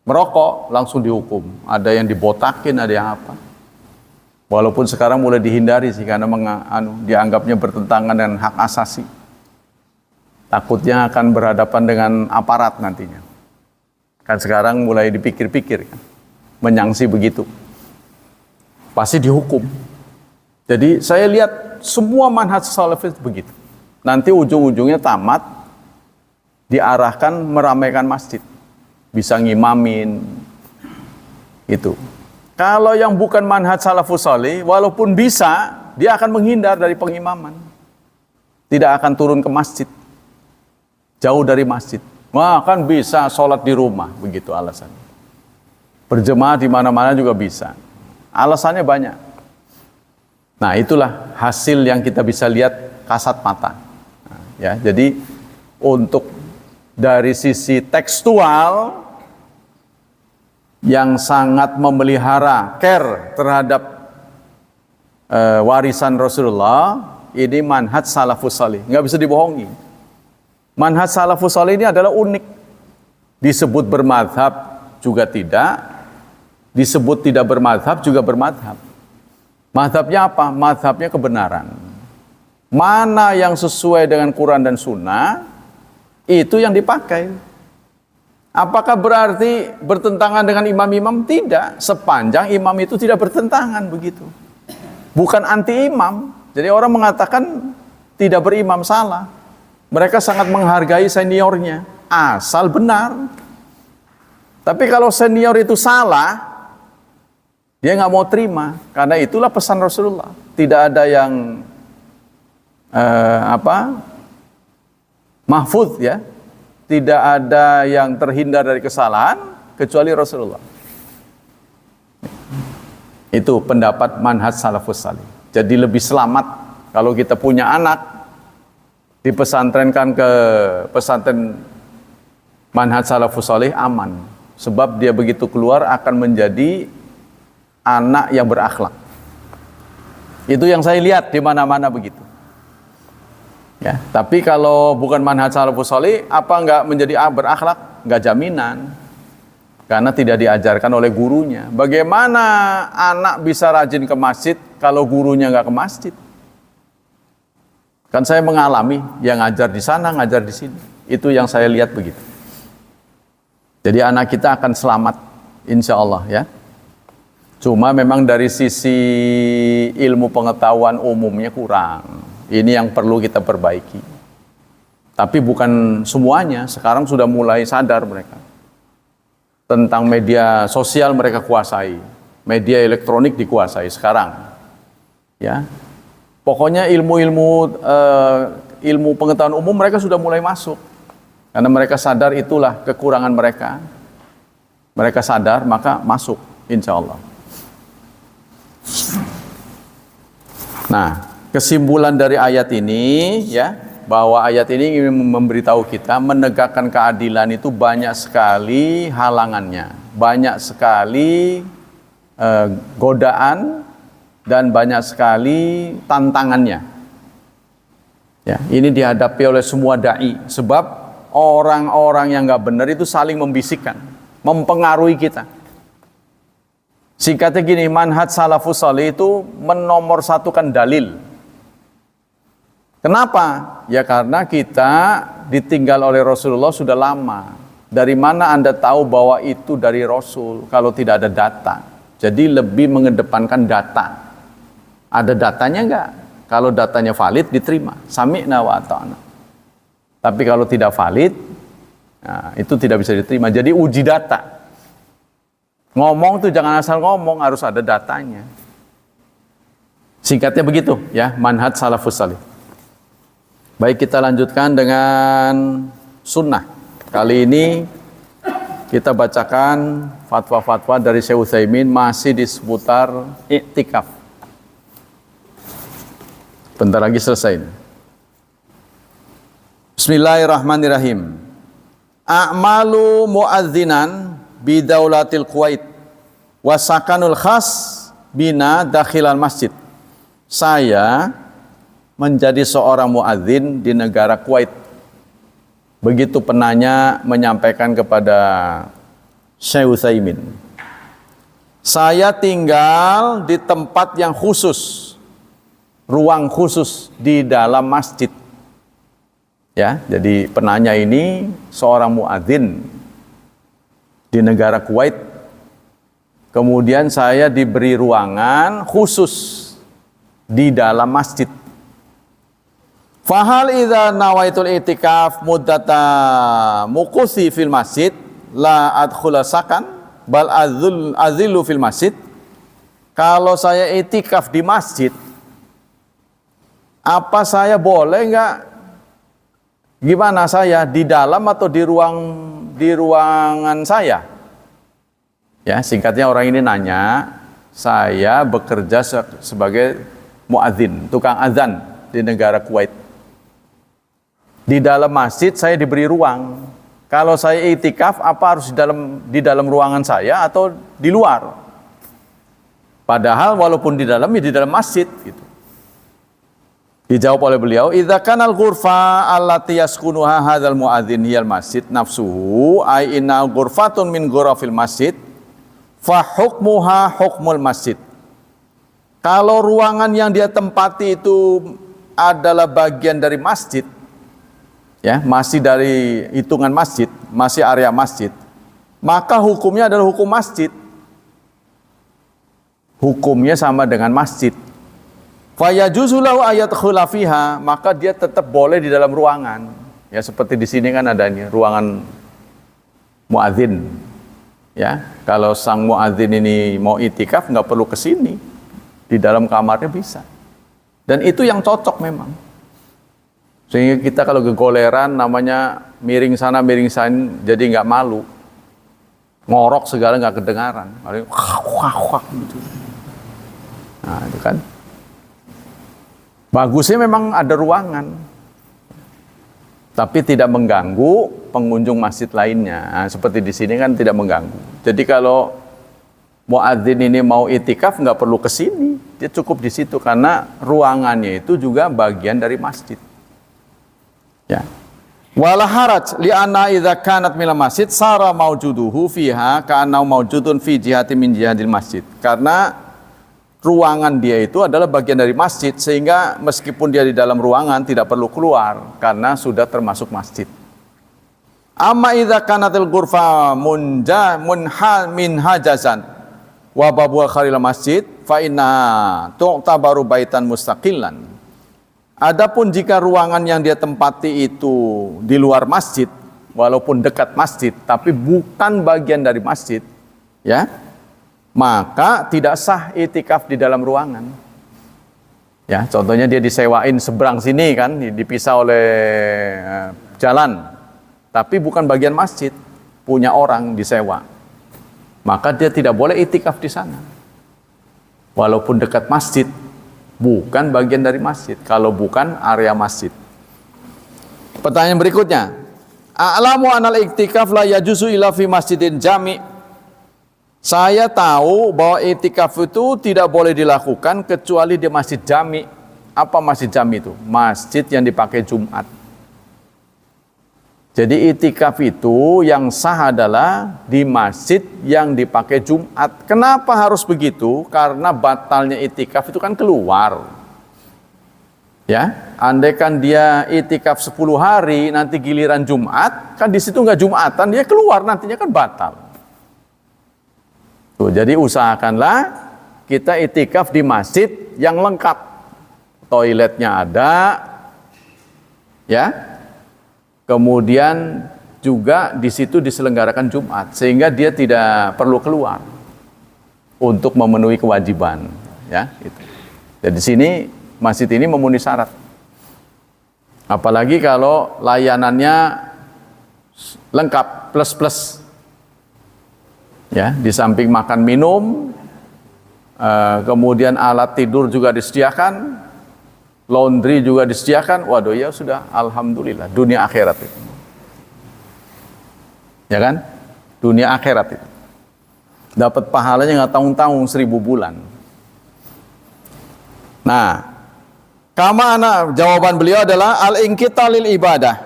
merokok langsung dihukum. Ada yang dibotakin, ada yang apa. Walaupun sekarang mulai dihindari sih karena dianggapnya bertentangan dengan hak asasi. Takutnya akan berhadapan dengan aparat nantinya. Kan sekarang mulai dipikir-pikir kan, menyangsi begitu. Pasti dihukum. Jadi saya lihat semua manhaj salafis begitu. Nanti ujung-ujungnya tamat, diarahkan meramaikan masjid. Bisa ngimamin, itu. Kalau yang bukan manhaj salafus salih, walaupun bisa, dia akan menghindar dari pengimaman. Tidak akan turun ke masjid. Jauh dari masjid. Wah, kan bisa sholat di rumah, begitu alasannya. Berjemaah di mana-mana juga bisa. Alasannya banyak. Nah, itulah hasil yang kita bisa lihat kasat mata. Nah, ya, jadi untuk dari sisi tekstual yang sangat memelihara, care terhadap warisan Rasulullah, ini manhaj salafus salih, nggak bisa dibohongi. Manhaj salafus salih ini adalah unik. Disebut bermadhab juga tidak, disebut tidak bermadhab juga bermadhab. Madhabnya apa? Madhabnya kebenaran. Mana yang sesuai dengan Quran dan Sunnah, itu yang dipakai. Apakah berarti bertentangan dengan imam-imam? Tidak. Sepanjang imam itu tidak bertentangan, begitu. Bukan anti imam. Jadi orang mengatakan tidak berimam, salah. Mereka sangat menghargai seniornya, asal benar. Tapi kalau senior itu salah, dia nggak mau terima. Karena itulah pesan Rasulullah. Tidak ada yang mahfudz, ya, tidak ada yang terhindar dari kesalahan kecuali Rasulullah. Itu pendapat manhaj salafus salih. Jadi lebih selamat kalau kita punya anak dipesantrenkan ke pesantren manhaj salafus salih, aman, sebab dia begitu keluar akan menjadi anak yang berakhlak. Itu yang saya lihat di mana-mana begitu. Ya, tapi kalau bukan manhaj salafus salih, apa enggak menjadi berakhlak? Enggak jaminan. Karena tidak diajarkan oleh gurunya. Bagaimana anak bisa rajin ke masjid kalau gurunya enggak ke masjid? Kan saya mengalami, yang ngajar di sana, ngajar di sini. Itu yang saya lihat begitu. Jadi anak kita akan selamat, insya Allah, ya. Cuma memang dari sisi ilmu pengetahuan umumnya kurang. Ini yang perlu kita perbaiki. Tapi bukan semuanya, sekarang sudah mulai sadar mereka. Tentang media sosial mereka kuasai, media elektronik dikuasai sekarang. Ya. Pokoknya ilmu pengetahuan umum mereka sudah mulai masuk. Karena mereka sadar itulah kekurangan mereka. Mereka sadar, maka masuk, insya Allah. Nah, kesimpulan dari ayat ini, ya, bahwa ayat ini ingin memberitahu kita menegakkan keadilan itu banyak sekali halangannya, banyak sekali godaan dan banyak sekali tantangannya. Ya, ini dihadapi oleh semua dai, sebab orang-orang yang nggak benar itu saling membisikkan, mempengaruhi kita. Singkatnya gini, manhaj salafus salih itu menomorsatukan dalil. Kenapa? Ya karena kita ditinggal oleh Rasulullah sudah lama. Dari mana Anda tahu bahwa itu dari Rasul kalau tidak ada data? Jadi lebih mengedepankan data. Ada datanya enggak? Kalau datanya valid diterima. Sami'na wa ata'na. Tapi kalau tidak valid, nah, itu tidak bisa diterima. Jadi uji data. Ngomong tuh jangan asal ngomong, harus ada datanya. Singkatnya begitu, ya, manhaj salafus salih. Baik, kita lanjutkan dengan sunnah. Kali ini kita bacakan fatwa-fatwa dari Syekh Utsaimin masih di seputar iktikaf. Bentar lagi selesai. Bismillahirrahmanirrahim. A'malu muadzinan bidaulatil Kuwait wasakanul khas bina dakhilan masjid. Saya menjadi seorang muadzin di negara Kuwait. Begitu penanya menyampaikan kepada Syekh Utsaimin. Saya tinggal di tempat yang khusus, ruang khusus di dalam masjid. Ya, jadi penanya ini seorang muadzin di negara Kuwait. Kemudian saya diberi ruangan khusus di dalam masjid. Fahal idza nawaitul i'tikaf muddata muqusi fil masjid la adkhula sakan bal azillu fil masjid. Kalau saya i'tikaf di masjid, apa saya boleh enggak? Gimana saya di dalam atau di ruangan saya? Ya, singkatnya orang ini nanya, saya bekerja sebagai muadzin, tukang azan di negara Kuwait. Di dalam masjid saya diberi ruang. Kalau saya itikaf, apa harus di dalam ruangan saya atau di luar? Padahal walaupun di dalam, ya di dalam masjid gitu. Dijawab oleh beliau, idza kanal ghurfa allati yaskunuha hadzal muadzin hiyal masjid nafsuhu ay inna ghurfatun min ghurafil masjid fa hukmuha hukmul masjid. Kalau ruangan yang dia tempati itu adalah bagian dari masjid, ya, masih dari hitungan masjid, masih area masjid, maka hukumnya adalah hukum masjid. Hukumnya sama dengan masjid. Fayajuzu lahu ayat khulafiha, maka dia tetap boleh di dalam ruangan. Ya, seperti di sini kan ada ini ruangan muadzin. Ya, kalau sang muadzin ini mau itikaf nggak perlu ke sini. Di dalam kamarnya bisa. Dan itu yang cocok memang. Sehingga kita kalau gegoleran namanya miring sana miring sana jadi nggak malu. Ngorok segala nggak kedengaran. Gitu. Nah, itu kan. Bagusnya memang ada ruangan, tapi tidak mengganggu pengunjung masjid lainnya. Nah, seperti di sini kan tidak mengganggu. Jadi kalau muadzin ini mau itikaf nggak perlu ke sini, dia cukup di situ karena ruangannya itu juga bagian dari masjid. Ya. Wala haraj li anna idza kanat mil masjid sara maujuduhu fiha ka'anna maujudun fi jihati min jihadil masjid. Karena ruangan dia itu adalah bagian dari masjid, sehingga meskipun dia di dalam ruangan tidak perlu keluar karena sudah termasuk masjid. Amma idza kanatil ghurfa min hajazan wa babu kharil masjid fa inna tu'tabaru baitan mustaqillan. Adapun jika ruangan yang dia tempati itu di luar masjid, walaupun dekat masjid tapi bukan bagian dari masjid, ya, maka tidak sah itikaf di dalam ruangan. Ya, contohnya dia disewain seberang sini kan, dipisah oleh jalan, tapi bukan bagian masjid, punya orang disewa. Maka dia tidak boleh itikaf di sana. Walaupun dekat masjid, bukan bagian dari masjid, kalau bukan area masjid. Pertanyaan berikutnya, a'lamu anal iktikaf la yajuzu illa fi masjidin jami'. Saya tahu bahwa itikaf itu tidak boleh dilakukan kecuali di masjid jami. Apa masjid jami itu? Masjid yang dipakai Jumat. Jadi itikaf itu yang sah adalah di masjid yang dipakai Jumat. Kenapa harus begitu? Karena batalnya itikaf itu kan keluar. Ya, andaikan dia itikaf 10 hari, nanti giliran Jumat, kan di situ nggak Jumatan, dia keluar nantinya kan batal. Tuh, jadi usahakanlah kita itikaf di masjid yang lengkap, toiletnya ada, ya. Kemudian juga di situ diselenggarakan Jumat, sehingga dia tidak perlu keluar untuk memenuhi kewajiban, ya. Itu. Jadi di sini masjid ini memenuhi syarat. Apalagi kalau layanannya lengkap plus. Ya, di samping makan minum, kemudian alat tidur juga disediakan, laundry juga disediakan. Waduh, ya sudah, alhamdulillah, dunia akhirat itu. Ya kan? Dunia akhirat itu. Dapat pahalanya nggak tanggung-tanggung 1000 bulan. Nah, jawaban beliau adalah al-inqitalil ibadah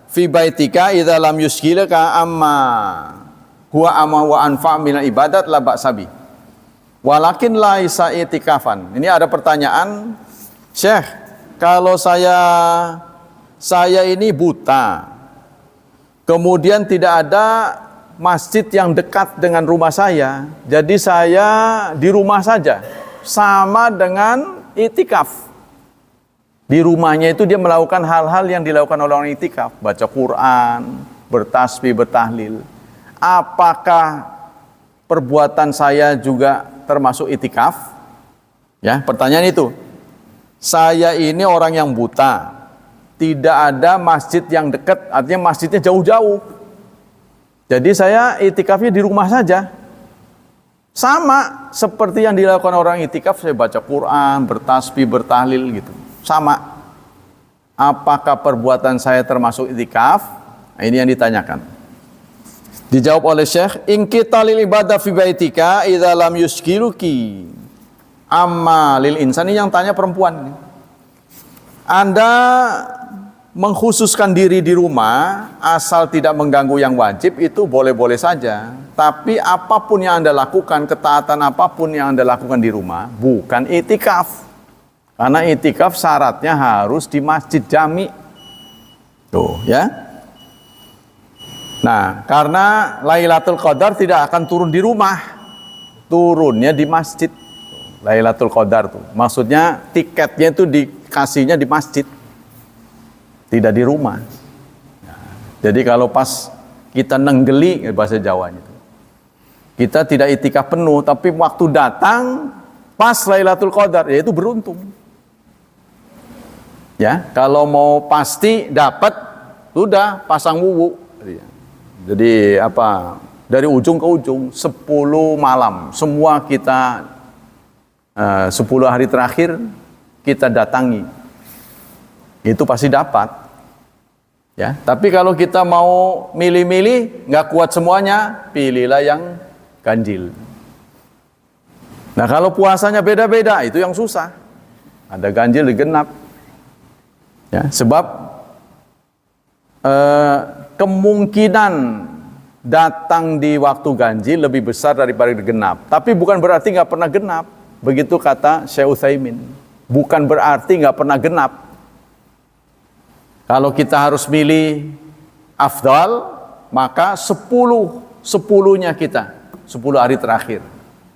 fi baitika idza lam yushghilaka amma huwa wa anfa' minal ibadat la ba'sabi walakin laisa itikafan. Ini ada pertanyaan, Syekh, kalau saya ini buta, kemudian tidak ada masjid yang dekat dengan rumah saya, jadi saya di rumah saja, sama dengan itikaf. Di rumahnya itu dia melakukan hal-hal yang dilakukan oleh orang itikaf, baca Quran, bertasbih, bertahlil. Apakah perbuatan saya juga termasuk itikaf? Ya, pertanyaan itu. Saya ini orang yang buta, tidak ada masjid yang dekat, artinya masjidnya jauh-jauh. Jadi saya itikafnya di rumah saja. Sama seperti yang dilakukan orang itikaf, saya baca Quran, bertasbih, bertahlil gitu. Sama. Apakah perbuatan saya termasuk itikaf? Nah, ini yang ditanyakan. Dijawab oleh Syekh, in kita lil ibadah fi baitika idza lam yushkiluki amma lil insani. Yang tanya perempuan. Anda mengkhususkan diri di rumah asal tidak mengganggu yang wajib itu boleh-boleh saja. Tapi apapun yang Anda lakukan, ketaatan apapun yang Anda lakukan di rumah bukan itikaf. Karena itikaf syaratnya harus di masjid jami. Tuh, ya. Nah, karena Lailatul Qadar tidak akan turun di rumah, turunnya di masjid. Lailatul Qadar tuh, maksudnya tiketnya itu dikasihnya di masjid, tidak di rumah. Nah, jadi kalau pas kita nenggeli, bahasa Jawanya itu, kita tidak itikaf penuh, tapi waktu datang pas Lailatul Qadar, ya itu beruntung. Ya, kalau mau pasti dapat, sudah pasang wuwu. Jadi apa? Dari ujung ke ujung 10 malam semua kita 10 hari terakhir kita datangi. Itu pasti dapat. Ya, tapi kalau kita mau milih-milih nggak kuat semuanya, pilihlah yang ganjil. Nah, kalau puasanya beda-beda itu yang susah. Ada ganjil, ada genap. Ya, sebab kemungkinan datang di waktu ganjil lebih besar daripada genap. Tapi bukan berarti nggak pernah genap. Begitu kata Syekh Utsaimin. Bukan berarti nggak pernah genap. Kalau kita harus milih afdal, maka 10-10-nya kita, 10 hari terakhir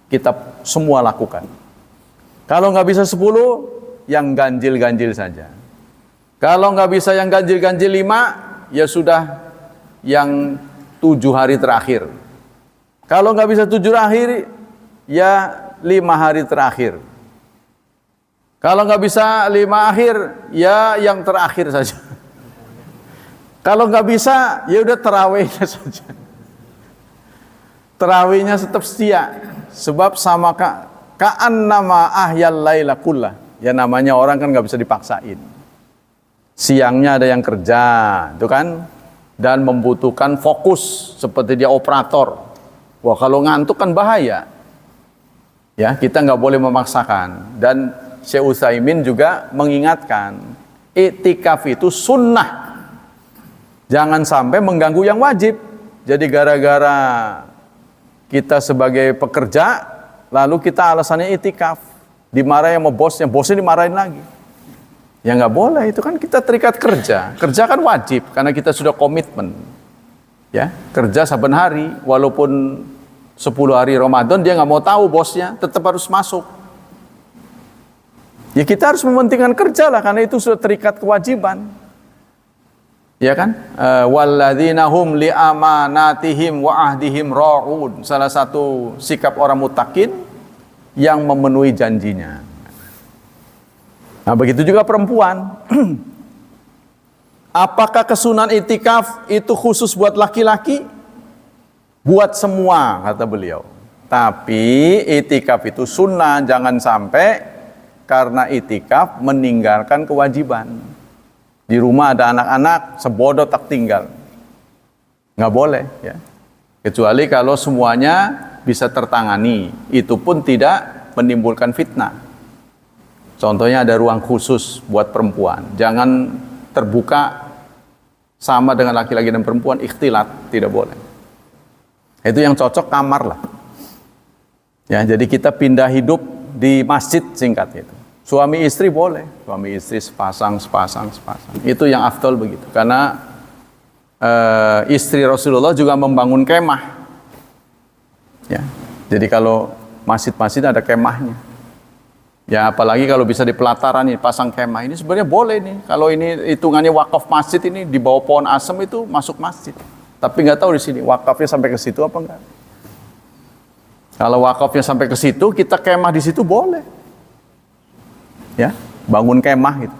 kita semua lakukan. Kalau nggak bisa 10, yang ganjil-ganjil saja. Kalau nggak bisa yang ganjil-ganjil 5, ya sudah yang 7 hari terakhir. Kalau nggak bisa 7 akhir, ya 5 hari terakhir. Kalau nggak bisa 5 akhir, ya yang terakhir saja. Kalau nggak bisa, ya udah terawihnya saja. Terawihnya tetap setia, sebab sama ka'annama ahyal laila kullah. Ya namanya orang kan nggak bisa dipaksain. Siangnya ada yang kerja, itu kan, dan membutuhkan fokus seperti dia operator. Wah, kalau ngantuk kan bahaya. Ya, kita nggak boleh memaksakan. Dan Syekh Utsaimin juga mengingatkan, iktikaf itu sunnah. Jangan sampai mengganggu yang wajib. Jadi gara-gara kita sebagai pekerja, lalu kita alasannya iktikaf, dimarahin sama bosnya, bosnya dimarahin lagi. Ya nggak boleh, itu kan kita terikat kerja. Kerja kan wajib karena kita sudah komitmen. Ya, kerja saben hari, walaupun 10 hari Ramadan dia nggak mau tahu bosnya, tetap harus masuk. Ya kita harus mementingkan kerja lah, karena itu sudah terikat kewajiban. Ya kan? Walladzina hum li amanatihim wa ahdihim ra'un. Salah satu sikap orang muttaqin yang memenuhi janjinya. Nah, begitu juga perempuan. Apakah kesunahan itikaf itu khusus buat laki-laki? Buat semua, kata beliau. Tapi itikaf itu sunnah, jangan sampai karena itikaf meninggalkan kewajiban. Di rumah ada anak-anak, sebodoh tak tinggal. Nggak boleh, ya. Kecuali kalau semuanya bisa tertangani, itu pun tidak menimbulkan fitnah. Contohnya ada ruang khusus buat perempuan. Jangan terbuka sama dengan laki-laki dan perempuan, ikhtilat, tidak boleh. Itu yang cocok kamar lah. Ya, jadi kita pindah hidup di masjid singkat itu. Suami istri boleh, suami istri sepasang. Itu yang afdal begitu. Karena istri Rasulullah juga membangun kemah. Ya, jadi kalau masjid-masjid ada kemahnya. Ya apalagi kalau bisa di pelataran ini pasang kemah, ini sebenarnya boleh nih. Kalau ini hitungannya wakaf masjid, ini di bawah pohon asem itu masuk masjid. Tapi nggak tahu di sini wakafnya sampai ke situ apa enggak. Kalau wakafnya sampai ke situ, kita kemah di situ boleh. Ya, bangun kemah gitu.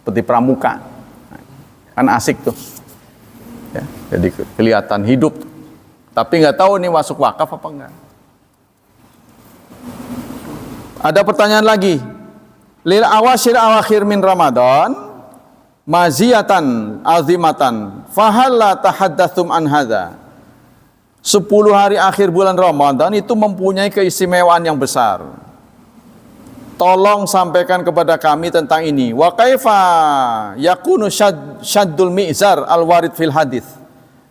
Seperti pramuka. Kan asik tuh. Ya, jadi kelihatan hidup. Tapi nggak tahu nih masuk wakaf apa enggak. Ada pertanyaan lagi. Lil awashir awakhir min Ramadan maziyatan azimatan fahalla tahaddatsum an hadza. 10 hari akhir bulan Ramadan itu mempunyai keistimewaan yang besar. Tolong sampaikan kepada kami tentang ini. Wa kaifa yakunu syaddul mi'zar al-warid fil hadis.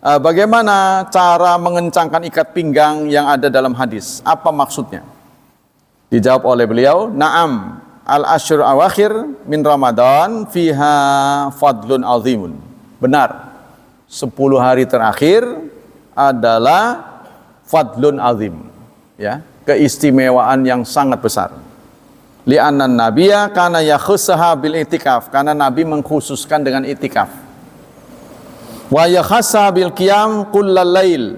Bagaimana cara mengencangkan ikat pinggang yang ada dalam hadis? Apa maksudnya? Dijawab oleh beliau, "Na'am, al-ashr awakhir min Ramadan fiha fadlun azimun." Benar. 10 hari terakhir adalah fadlun azim, ya, keistimewaan yang sangat besar. Li'annan nabiyya kana yakhussaha bil i'tikaf, karena Nabi mengkhususkan dengan i'tikaf. Wa yakhassa bil qiyam kullal lail,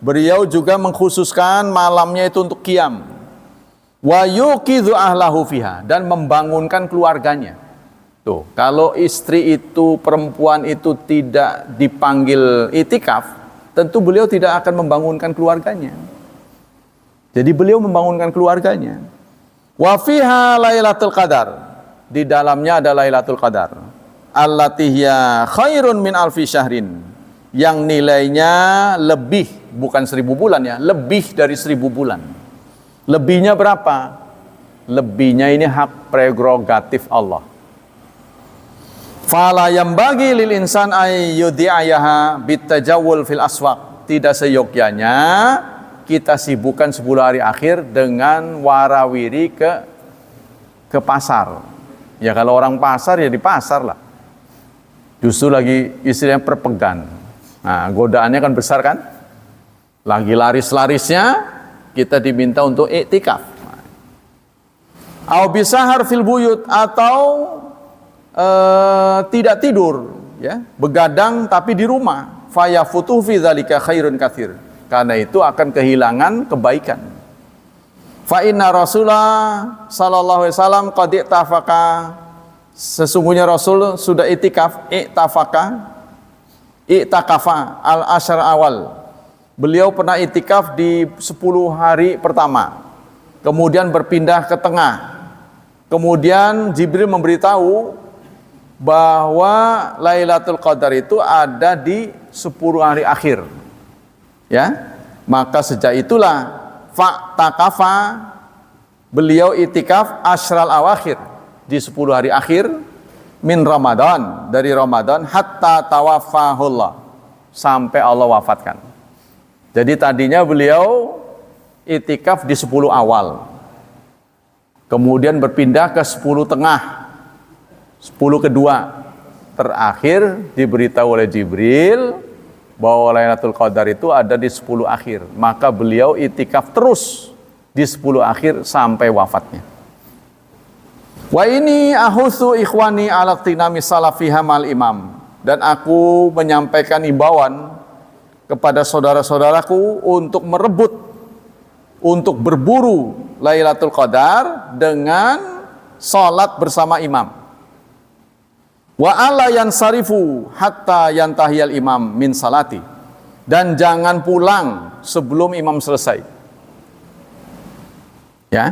beliau juga mengkhususkan malamnya itu untuk qiyam. Wa yuqidhu ahlahu fiha, dan membangunkan keluarganya. Tuh, kalau istri itu, perempuan itu tidak dipanggil i'tikaf, tentu beliau tidak akan membangunkan keluarganya. Jadi beliau membangunkan keluarganya. Wa fiha Lailatul Qadar, di dalamnya ada Lailatul Qadar. Allati hiya khairun min alfi syahrin, yang nilainya lebih, bukan 1000 bulan ya, lebih dari 1000 bulan. Lebihnya berapa? Lebihnya ini hak prerogatif Allah. Fala yambagi lil insan ay yudhi'ayaha bitajawul fil aswaq, tidak seyogyanya kita sibukkan 10 hari akhir dengan warawiri ke pasar. Ya kalau orang pasar ya di pasar lah. Justru lagi istilahnya perpegan. Nah, godaannya kan besar kan? Lagi laris-larisnya kita diminta untuk iktikaf. Au bisahar fil buyut, atau tidak tidur, ya, begadang tapi di rumah. Fayafutu fi dzalika khairun katsir, karena itu akan kehilangan kebaikan. Fa inna Rasulullah sallallahu alaihi wasallam qad i'tafaqa, sesungguhnya Rasul sudah i'takafa al-asyr awal. Beliau pernah i'tikaf di 10 hari pertama, kemudian berpindah ke tengah. Kemudian Jibril memberitahu bahwa Lailatul Qadar itu ada di 10 hari akhir. Ya, maka sejak itulah fa'takafa, beliau itikaf asyral awakhir, di 10 hari akhir min Ramadan, dari Ramadan, hatta tawaffahullah, sampai Allah wafatkan. Jadi tadinya beliau itikaf di 10 awal, kemudian berpindah ke 10 tengah, 10 kedua, terakhir diberitahu oleh Jibril bahwa Lailatul Qadar itu ada di 10 akhir. Maka beliau itikaf terus di 10 akhir sampai wafatnya. Wa ini ahusu ikhwani ala tinami salafiha mal imam, dan aku menyampaikan imbauan kepada saudara-saudaraku untuk merebut, untuk berburu Lailatul Qadar dengan salat bersama imam. Wa alla yansarifu hatta yantahiyal imam min salati, dan jangan pulang sebelum imam selesai. Ya.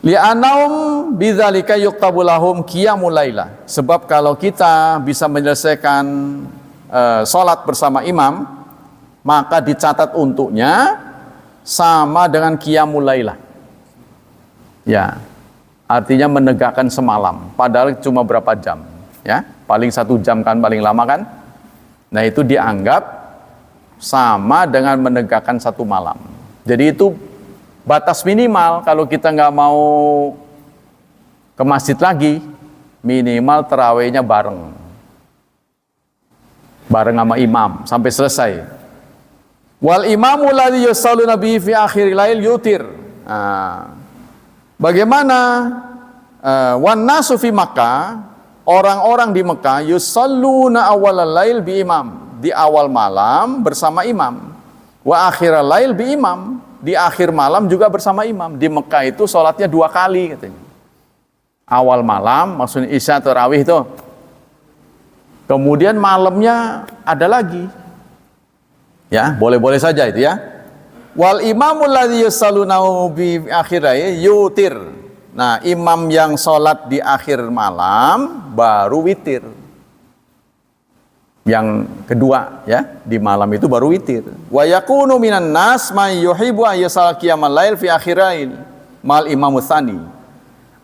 Li'anahum bidzalika yuktabu lahum qiyamul lailah, sebab kalau kita bisa menyelesaikan salat bersama imam, maka dicatat untuknya sama dengan qiyamul lailah. Ya. Artinya menegakkan semalam, padahal cuma berapa jam, ya, paling 1 jam kan, paling lama kan. Nah itu dianggap sama dengan menegakkan 1 malam. Jadi itu batas minimal. Kalau kita nggak mau ke masjid lagi, minimal terawihnya bareng sama imam sampai selesai. Wal imamu ladzi yusalluna bihi fi akhiril lail yutir. Bagaimana wan nasu fi Makkah, orang-orang di Mekah yusalluna awalal lail bi imam, di awal malam bersama imam, wa akhiral lail bi imam, di akhir malam juga bersama imam. Di Mekah itu sholatnya 2 kali katanya. Awal malam maksudnya isya tarawih itu, kemudian malamnya ada lagi. Ya, boleh-boleh saja itu ya. Wal imamul ladzi yusalluna bi akhiril yutir. Nah, imam yang sholat di akhir malam baru witir. Yang kedua ya, di malam itu baru witir. Wa yakunu minan nas may yuhibbu ayyasal qiyamal lail fi akhirail mal imam tsani.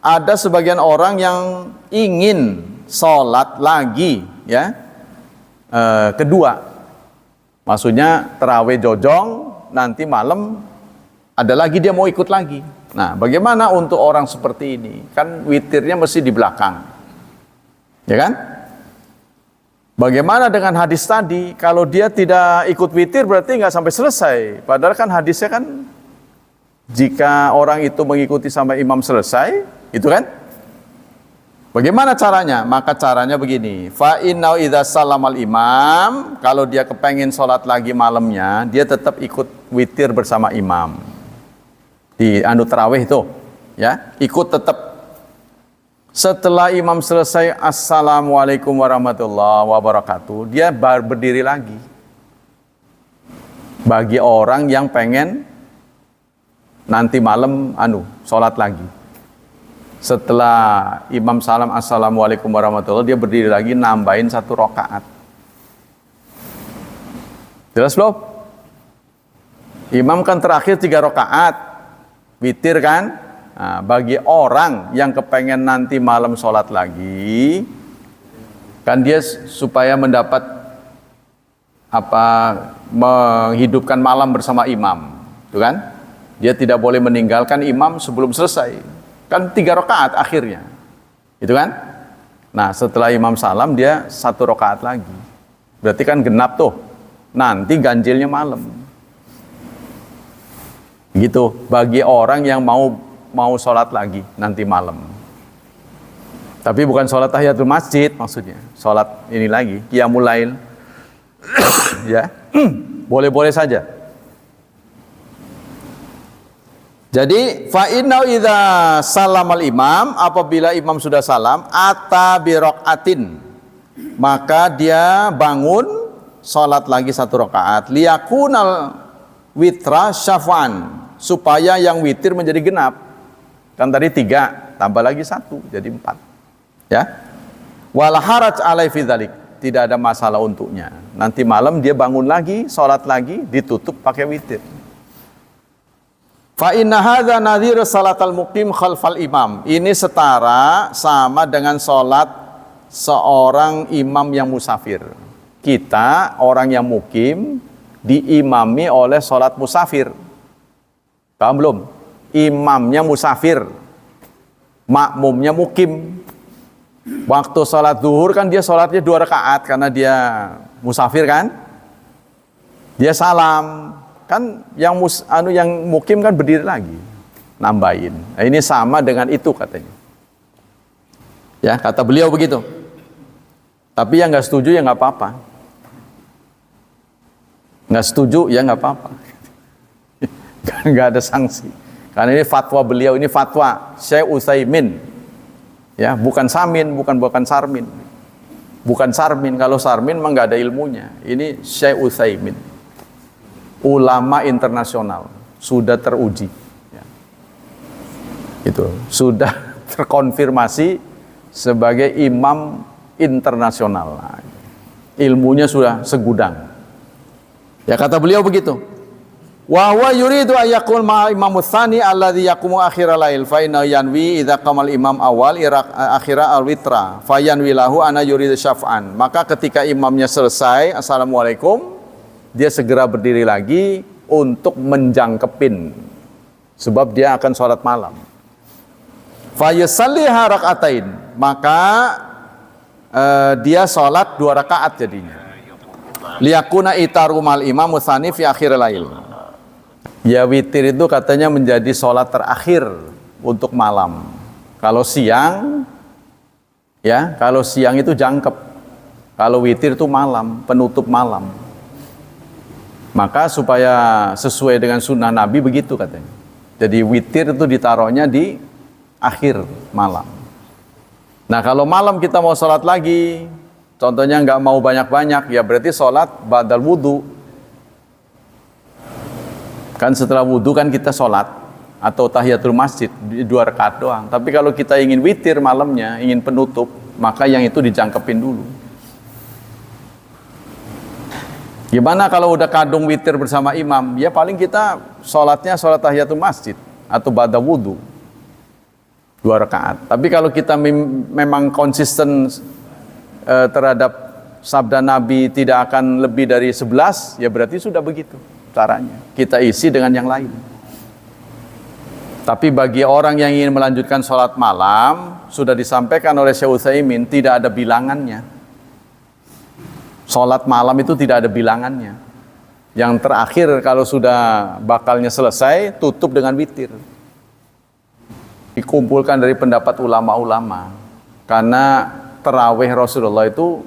Ada sebagian orang yang ingin sholat lagi ya, kedua. Maksudnya terawih jojong, nanti malam ada lagi dia mau ikut lagi. Nah, bagaimana untuk orang seperti ini? Kan witirnya mesti di belakang. Ya kan? Bagaimana dengan hadis tadi? Kalau dia tidak ikut witir berarti nggak sampai selesai. Padahal kan hadisnya kan jika orang itu mengikuti sampai imam selesai, itu kan? Bagaimana caranya? Maka caranya begini. Fa innau idza salamal imam, kalau dia kepengen sholat lagi malamnya, dia tetap ikut witir bersama imam. Di tarawih itu, ya, ikut tetap. Setelah imam selesai assalamualaikum warahmatullahi wabarakatuh, dia berdiri lagi. Bagi orang yang pengen nanti malam sholat lagi. Setelah imam salam assalamualaikum warahmatullahi, dia berdiri lagi nambahin 1 rakaat. Jelas belum? Imam kan terakhir 3 rakaat, witir kan? Nah, bagi orang yang kepengen nanti malam sholat lagi, kan dia supaya mendapat menghidupkan malam bersama imam, itu kan? Dia tidak boleh meninggalkan imam sebelum selesai. Kan 3 rakaat akhirnya, itu kan? Nah, setelah imam salam dia 1 rakaat lagi, berarti kan genap tuh. Nanti ganjilnya malam. Gitu. Bagi orang yang mau sholat lagi nanti malam. Tapi bukan sholat tahiyatul masjid maksudnya. Sholat ini lagi, qiyamul lail. Ya, boleh-boleh saja. Jadi fa inna idza salamal imam, apabila imam sudah salam, ata bi raqatin, maka dia bangun sholat lagi 1 rakaat, liyakunal witra syaf'an, supaya yang witir menjadi genap. Kan tadi 3 tambah lagi 1 jadi 4. Ya. Wala haraj alai fi dzalik, tidak ada masalah untuknya. Nanti malam dia bangun lagi, sholat lagi, ditutup pakai witir. Fa inna hadza nadhir salatal muqim khalfal imam. Ini setara sama dengan sholat seorang imam yang musafir. Kita orang yang mukim diimami oleh sholat musafir. Paham belum? Imamnya musafir, makmumnya mukim. Waktu sholat zuhur kan dia sholatnya 2 rakaat karena dia musafir kan. Dia salam, kan yang mukim kan berdiri lagi, nambahin. Nah, ini sama dengan itu katanya. Ya, kata beliau begitu. Tapi yang nggak setuju ya nggak apa-apa. Nggak setuju ya nggak apa-apa. Nggak ada sanksi. Karena ini fatwa beliau, ini fatwa Syekh Utsaimin. Ya, bukan Samin, bukan Sarmin. Bukan Sarmin, kalau Sarmin mah nggak ada ilmunya. Ini Syekh Utsaimin. Ulama internasional, sudah teruji. Ya. Itu, sudah terkonfirmasi sebagai imam internasional. Nah, ilmunya sudah segudang. Ya, kata beliau begitu. Wa huwa yuridu ayyakul ma imam tsani alladhi yaqumu akhiral lail fa inna yanwi idza qamal imam awal akhira al witra fa yanwi lahu ana yuridu syaf'an. Maka ketika imamnya selesai assalamualaikum, dia segera berdiri lagi untuk menjangkepin, sebab dia akan sholat malam. Fa yusalli rakaatain, maka dia sholat 2 rakaat jadinya. Liyakuna itarumal imam tsani fi akhiril lail. Ya, witir itu katanya menjadi sholat terakhir untuk malam. Kalau siang, ya, kalau siang itu jangkep. Kalau witir itu malam, penutup malam. Maka supaya sesuai dengan sunnah Nabi begitu katanya. Jadi witir itu ditaruhnya di akhir malam. Nah, kalau malam kita mau sholat lagi, contohnya nggak mau banyak-banyak, ya berarti sholat ba'dal wudu. Kan setelah wudu kan kita sholat atau tahiyatul masjid 2 rakaat doang. Tapi kalau kita ingin witir malamnya, ingin penutup, maka yang itu dijangkepin dulu. Gimana kalau udah kadung witir bersama imam? Ya paling kita sholatnya sholat tahiyatul masjid atau ba'da wudu 2 rakaat. Tapi kalau kita memang konsisten terhadap sabda Nabi tidak akan lebih dari 11, ya berarti sudah begitu caranya. Kita isi dengan yang lain. Tapi bagi orang yang ingin melanjutkan sholat malam, sudah disampaikan oleh Syekh Utsaimin, tidak ada bilangannya. Sholat malam itu tidak ada bilangannya. Yang terakhir kalau sudah bakalnya selesai, tutup dengan witir. Dikumpulkan dari pendapat ulama-ulama. Karena tarawih Rasulullah itu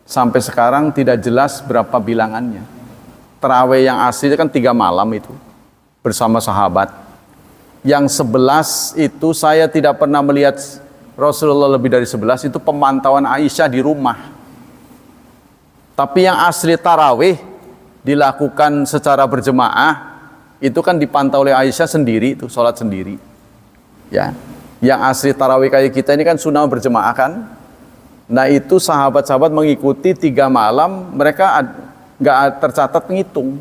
sampai sekarang tidak jelas berapa bilangannya. Tarawih yang asli kan 3 malam itu bersama sahabat. Yang 11 itu saya tidak pernah melihat Rasulullah lebih dari 11, itu pemantauan Aisyah di rumah. Tapi yang asli tarawih dilakukan secara berjemaah itu kan dipantau oleh Aisyah sendiri, itu sholat sendiri. Ya, yang asli tarawih kayak kita ini kan sunnah berjemaah kan. Nah itu sahabat-sahabat mengikuti 3 malam, mereka nggak tercatat ngitung.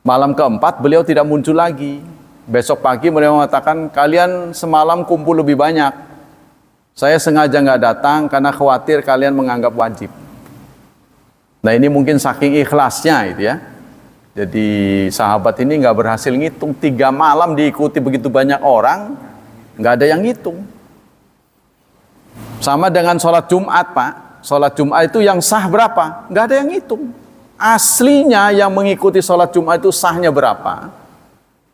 Malam keempat beliau tidak muncul lagi. Besok pagi beliau mengatakan, kalian semalam kumpul lebih banyak. Saya sengaja nggak datang karena khawatir kalian menganggap wajib. Nah ini mungkin saking ikhlasnya itu ya. Jadi sahabat ini nggak berhasil ngitung, 3 malam diikuti begitu banyak orang, nggak ada yang ngitung. Sama dengan sholat Jumat Pak, sholat Jumat itu yang sah berapa? Nggak ada yang ngitung. Aslinya yang mengikuti sholat Jumat itu sahnya berapa?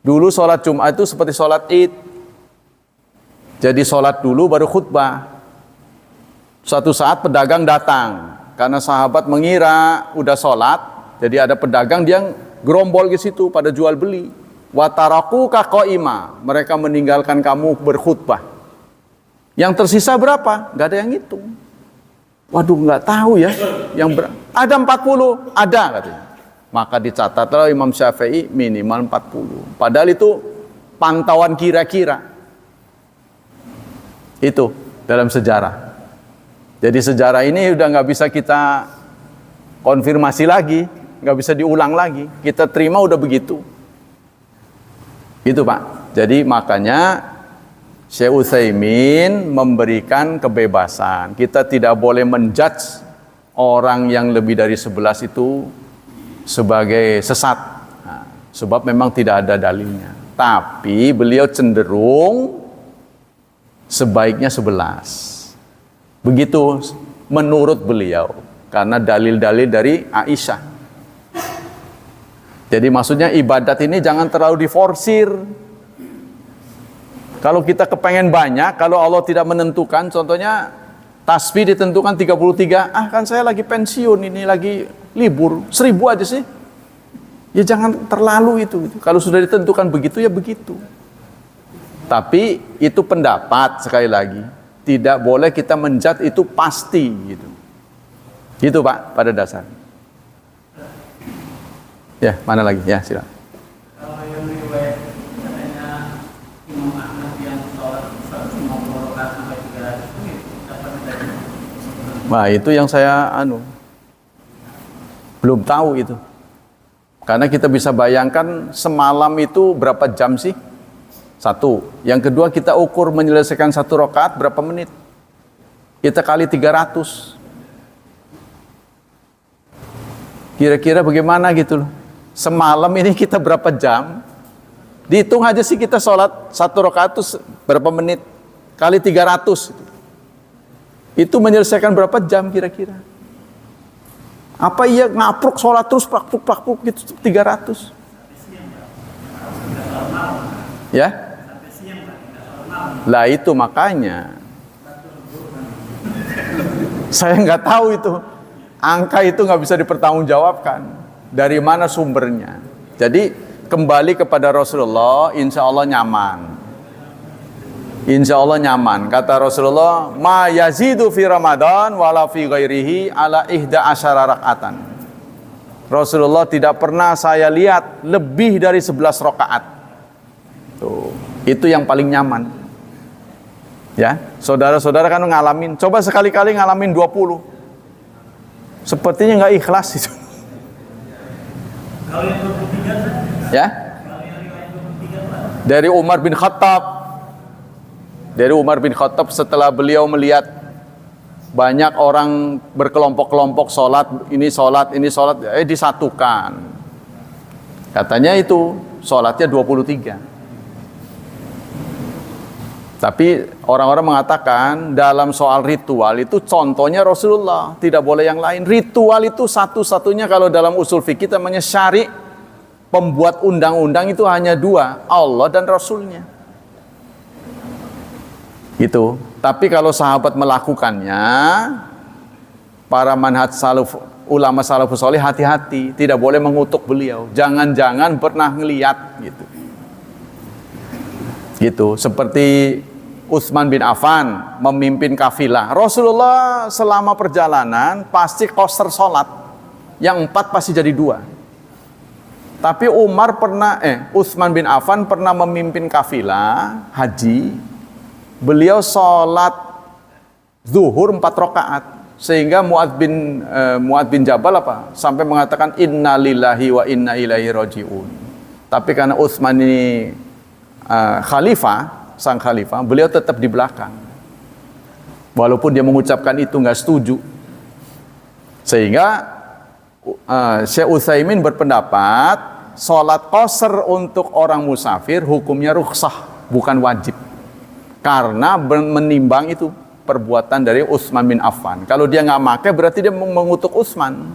Dulu sholat Jumat itu seperti sholat Id. Jadi sholat dulu baru khutbah. Suatu saat pedagang datang, karena sahabat mengira udah sholat, jadi ada pedagang dia gerombol ke situ pada jual beli. Wataraku qaima, mereka meninggalkan kamu berkhutbah. Yang tersisa berapa? Gak ada yang hitung. Waduh, nggak tahu ya. Ada 40, ada katanya. Maka dicatatlah Imam Syafi'i minimal 40. Padahal itu pantauan kira-kira. Itu dalam sejarah. Jadi sejarah ini udah nggak bisa kita konfirmasi lagi, nggak bisa diulang lagi. Kita terima udah begitu. Itu Pak. Jadi makanya Syekh Utsaimin memberikan kebebasan. Kita tidak boleh menjudge orang yang lebih dari 11 itu sebagai sesat. Nah, sebab memang tidak ada dalilnya. Tapi beliau cenderung sebaiknya 11. Begitu menurut beliau. Karena dalil-dalil dari Aisyah. Jadi maksudnya ibadat ini jangan terlalu diforsir. Kalau kita kepengen banyak, kalau Allah tidak menentukan, contohnya tasbih ditentukan 33, kan saya lagi pensiun, ini lagi libur, 1000 aja sih. Ya jangan terlalu itu. Kalau sudah ditentukan begitu, ya begitu. Tapi itu pendapat, sekali lagi. Tidak boleh kita menjudge itu pasti gitu. Gitu Pak, pada dasarnya. Ya, mana lagi? Ya, silakan.
Kalau yang riwayat katanya Imam Ahmad yang sholat 150 rakaat sampai 300 itu dapat dari.
Nah, itu yang saya belum tahu itu. Karena kita bisa bayangkan semalam itu berapa jam sih? 1. Yang kedua kita ukur menyelesaikan 1 rakaat berapa menit? Kita kali 300. Kira-kira bagaimana gitu loh. Semalam ini kita berapa jam? Dihitung aja sih kita sholat 1 rakaat itu berapa menit? Kali 300. Itu menyelesaikan berapa jam kira-kira? Apa iya ngapruk sholat terus plak-pluk gitu 300? Ya? Lah itu makanya saya nggak tahu itu. Angka itu nggak bisa dipertanggungjawabkan. Dari mana sumbernya? Jadi kembali kepada Rasulullah, insya Allah nyaman. Insya Allah nyaman. Kata Rasulullah, ma yazidu fi Ramadan wala fi ghairihi ala 11 rakaatan. Rasulullah tidak pernah saya lihat lebih dari 11 rakaat. Tuh, itu yang paling nyaman. Ya, saudara-saudara kan ngalamin, coba sekali-kali ngalamin 20. Sepertinya nggak ikhlas itu.
Kalau yang 23 Ustaz?
Ya.
Kalau yang riwayat 23 Pak?
Dari Umar bin Khattab. Dari Umar bin Khattab setelah beliau melihat banyak orang berkelompok-kelompok sholat, ini disatukan. Katanya itu sholatnya 23. Tapi orang-orang mengatakan dalam soal ritual itu contohnya Rasulullah, tidak boleh yang lain. Ritual itu satu-satunya kalau dalam usul fikih namanya syari'. Pembuat undang-undang itu hanya dua, Allah dan Rasulnya. Gitu. Tapi kalau sahabat melakukannya, para manhaj ulama salafus saleh hati-hati, tidak boleh mengutuk beliau. Jangan-jangan pernah ngeliat gitu. Gitu. Seperti Utsman bin Affan memimpin kafilah. Rasulullah selama perjalanan pasti qasar salat. Yang 4 pasti jadi 2. Tapi Utsman bin Affan pernah memimpin kafilah haji. Beliau sholat zuhur 4 rakaat. Sehingga Mu'adz bin Jabal sampai mengatakan inna lillahi wa inna ilaihi raji'un. Tapi karena Utsman ini sang khalifah, beliau tetap di belakang. Walaupun dia mengucapkan itu nggak setuju. Sehingga Syekh Utsaimin berpendapat sholat qasar untuk orang musafir hukumnya rukhsah, bukan wajib. Karena menimbang itu perbuatan dari Utsman bin Affan. Kalau dia nggak pakai berarti dia mengutuk Utsman.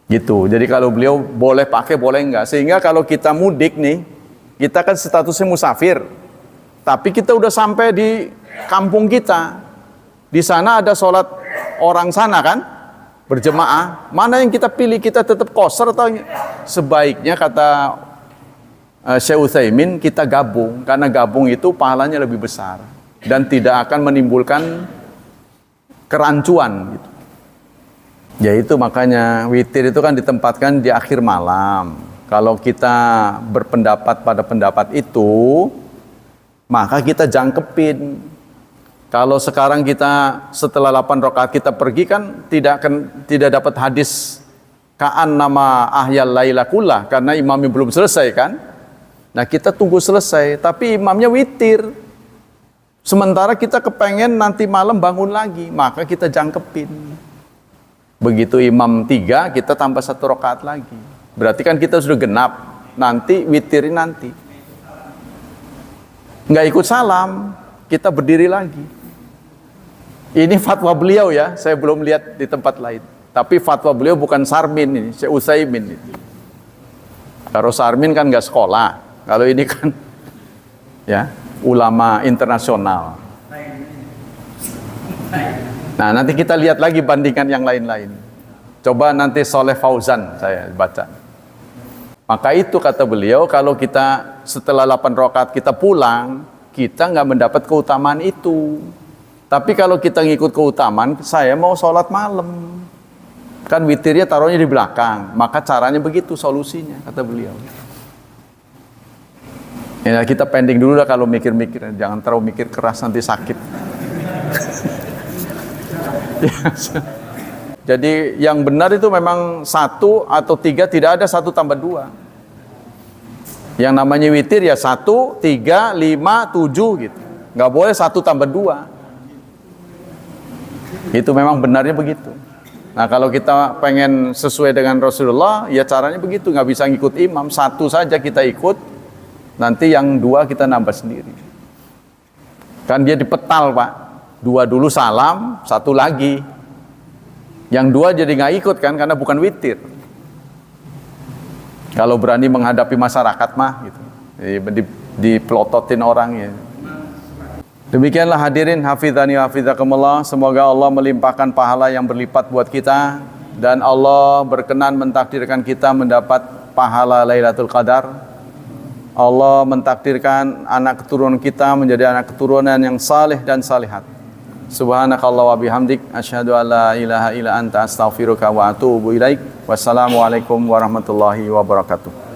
Gitu. Jadi kalau beliau boleh pakai boleh nggak. Sehingga kalau kita mudik nih, kita kan statusnya musafir. Tapi kita udah sampai di kampung kita. Di sana ada sholat orang sana kan? Berjemaah. Mana yang kita pilih? Kita tetap qasar atau sebaiknya kata Syekh Utsaimin kita gabung. Karena gabung itu pahalanya lebih besar. Dan tidak akan menimbulkan kerancuan gitu. Yaitu makanya witir itu kan ditempatkan di akhir malam. Kalau kita berpendapat pada pendapat itu, maka kita jangkepin. Kalau sekarang kita setelah 8 rakaat kita pergi kan tidak dapat hadis ka'an nama ahyal laila kullah karena imamnya belum selesai kan. Nah kita tunggu selesai, tapi imamnya witir. Sementara kita kepengen nanti malam bangun lagi, maka kita jangkepin. Begitu imam 3, kita tambah 1 rakaat lagi. Berarti kan kita sudah genap, nanti witirin nanti. Nggak ikut salam, kita berdiri lagi. Ini fatwa beliau ya, saya belum lihat di tempat lain. Tapi fatwa beliau bukan Sarmin ini, Syekh Utsaimin itu. Kalau Sarmin kan nggak sekolah, kalau ini kan ya ulama internasional. Nah nanti kita lihat lagi bandingkan yang lain-lain. Coba nanti Soleh Fauzan saya baca. Maka itu kata beliau, kalau kita setelah 8 rakaat kita pulang, kita nggak mendapat keutamaan itu. Tapi kalau kita ngikut keutamaan, saya mau sholat malam. Kan witirnya taruhnya di belakang. Maka caranya begitu solusinya, kata beliau. Ya, kita pending dulu lah kalau mikir-mikir. Jangan terlalu mikir keras, nanti sakit. Jadi yang benar itu memang 1 atau 3, tidak ada 1 tambah 2. Yang namanya witir ya 1, 3, 5, 7 gitu. Nggak boleh 1 tambah 2. Itu memang benarnya begitu. Nah kalau kita pengen sesuai dengan Rasulullah, ya caranya begitu. Nggak bisa ngikut imam, 1 saja kita ikut. Nanti yang 2 kita nambah sendiri. Kan dia dipetal Pak. 2 dulu salam, 1 lagi. Yang 2 jadi nggak ikut kan karena bukan witir. Kalau berani menghadapi masyarakat mah gitu. Dipelototin orang ya. Demikianlah hadirin hafizani wa hafizakumullah. Semoga Allah melimpahkan pahala yang berlipat buat kita dan Allah berkenan mentakdirkan kita mendapat pahala Lailatul Qadar. Allah mentakdirkan anak keturunan kita menjadi anak keturunan yang saleh dan salihat. Subhanakallah wa bihamdik asyhadu an la ilaha illa anta astaghfiruka wa atubu ilaik. Wassalamualaikum warahmatullahi wabarakatuh.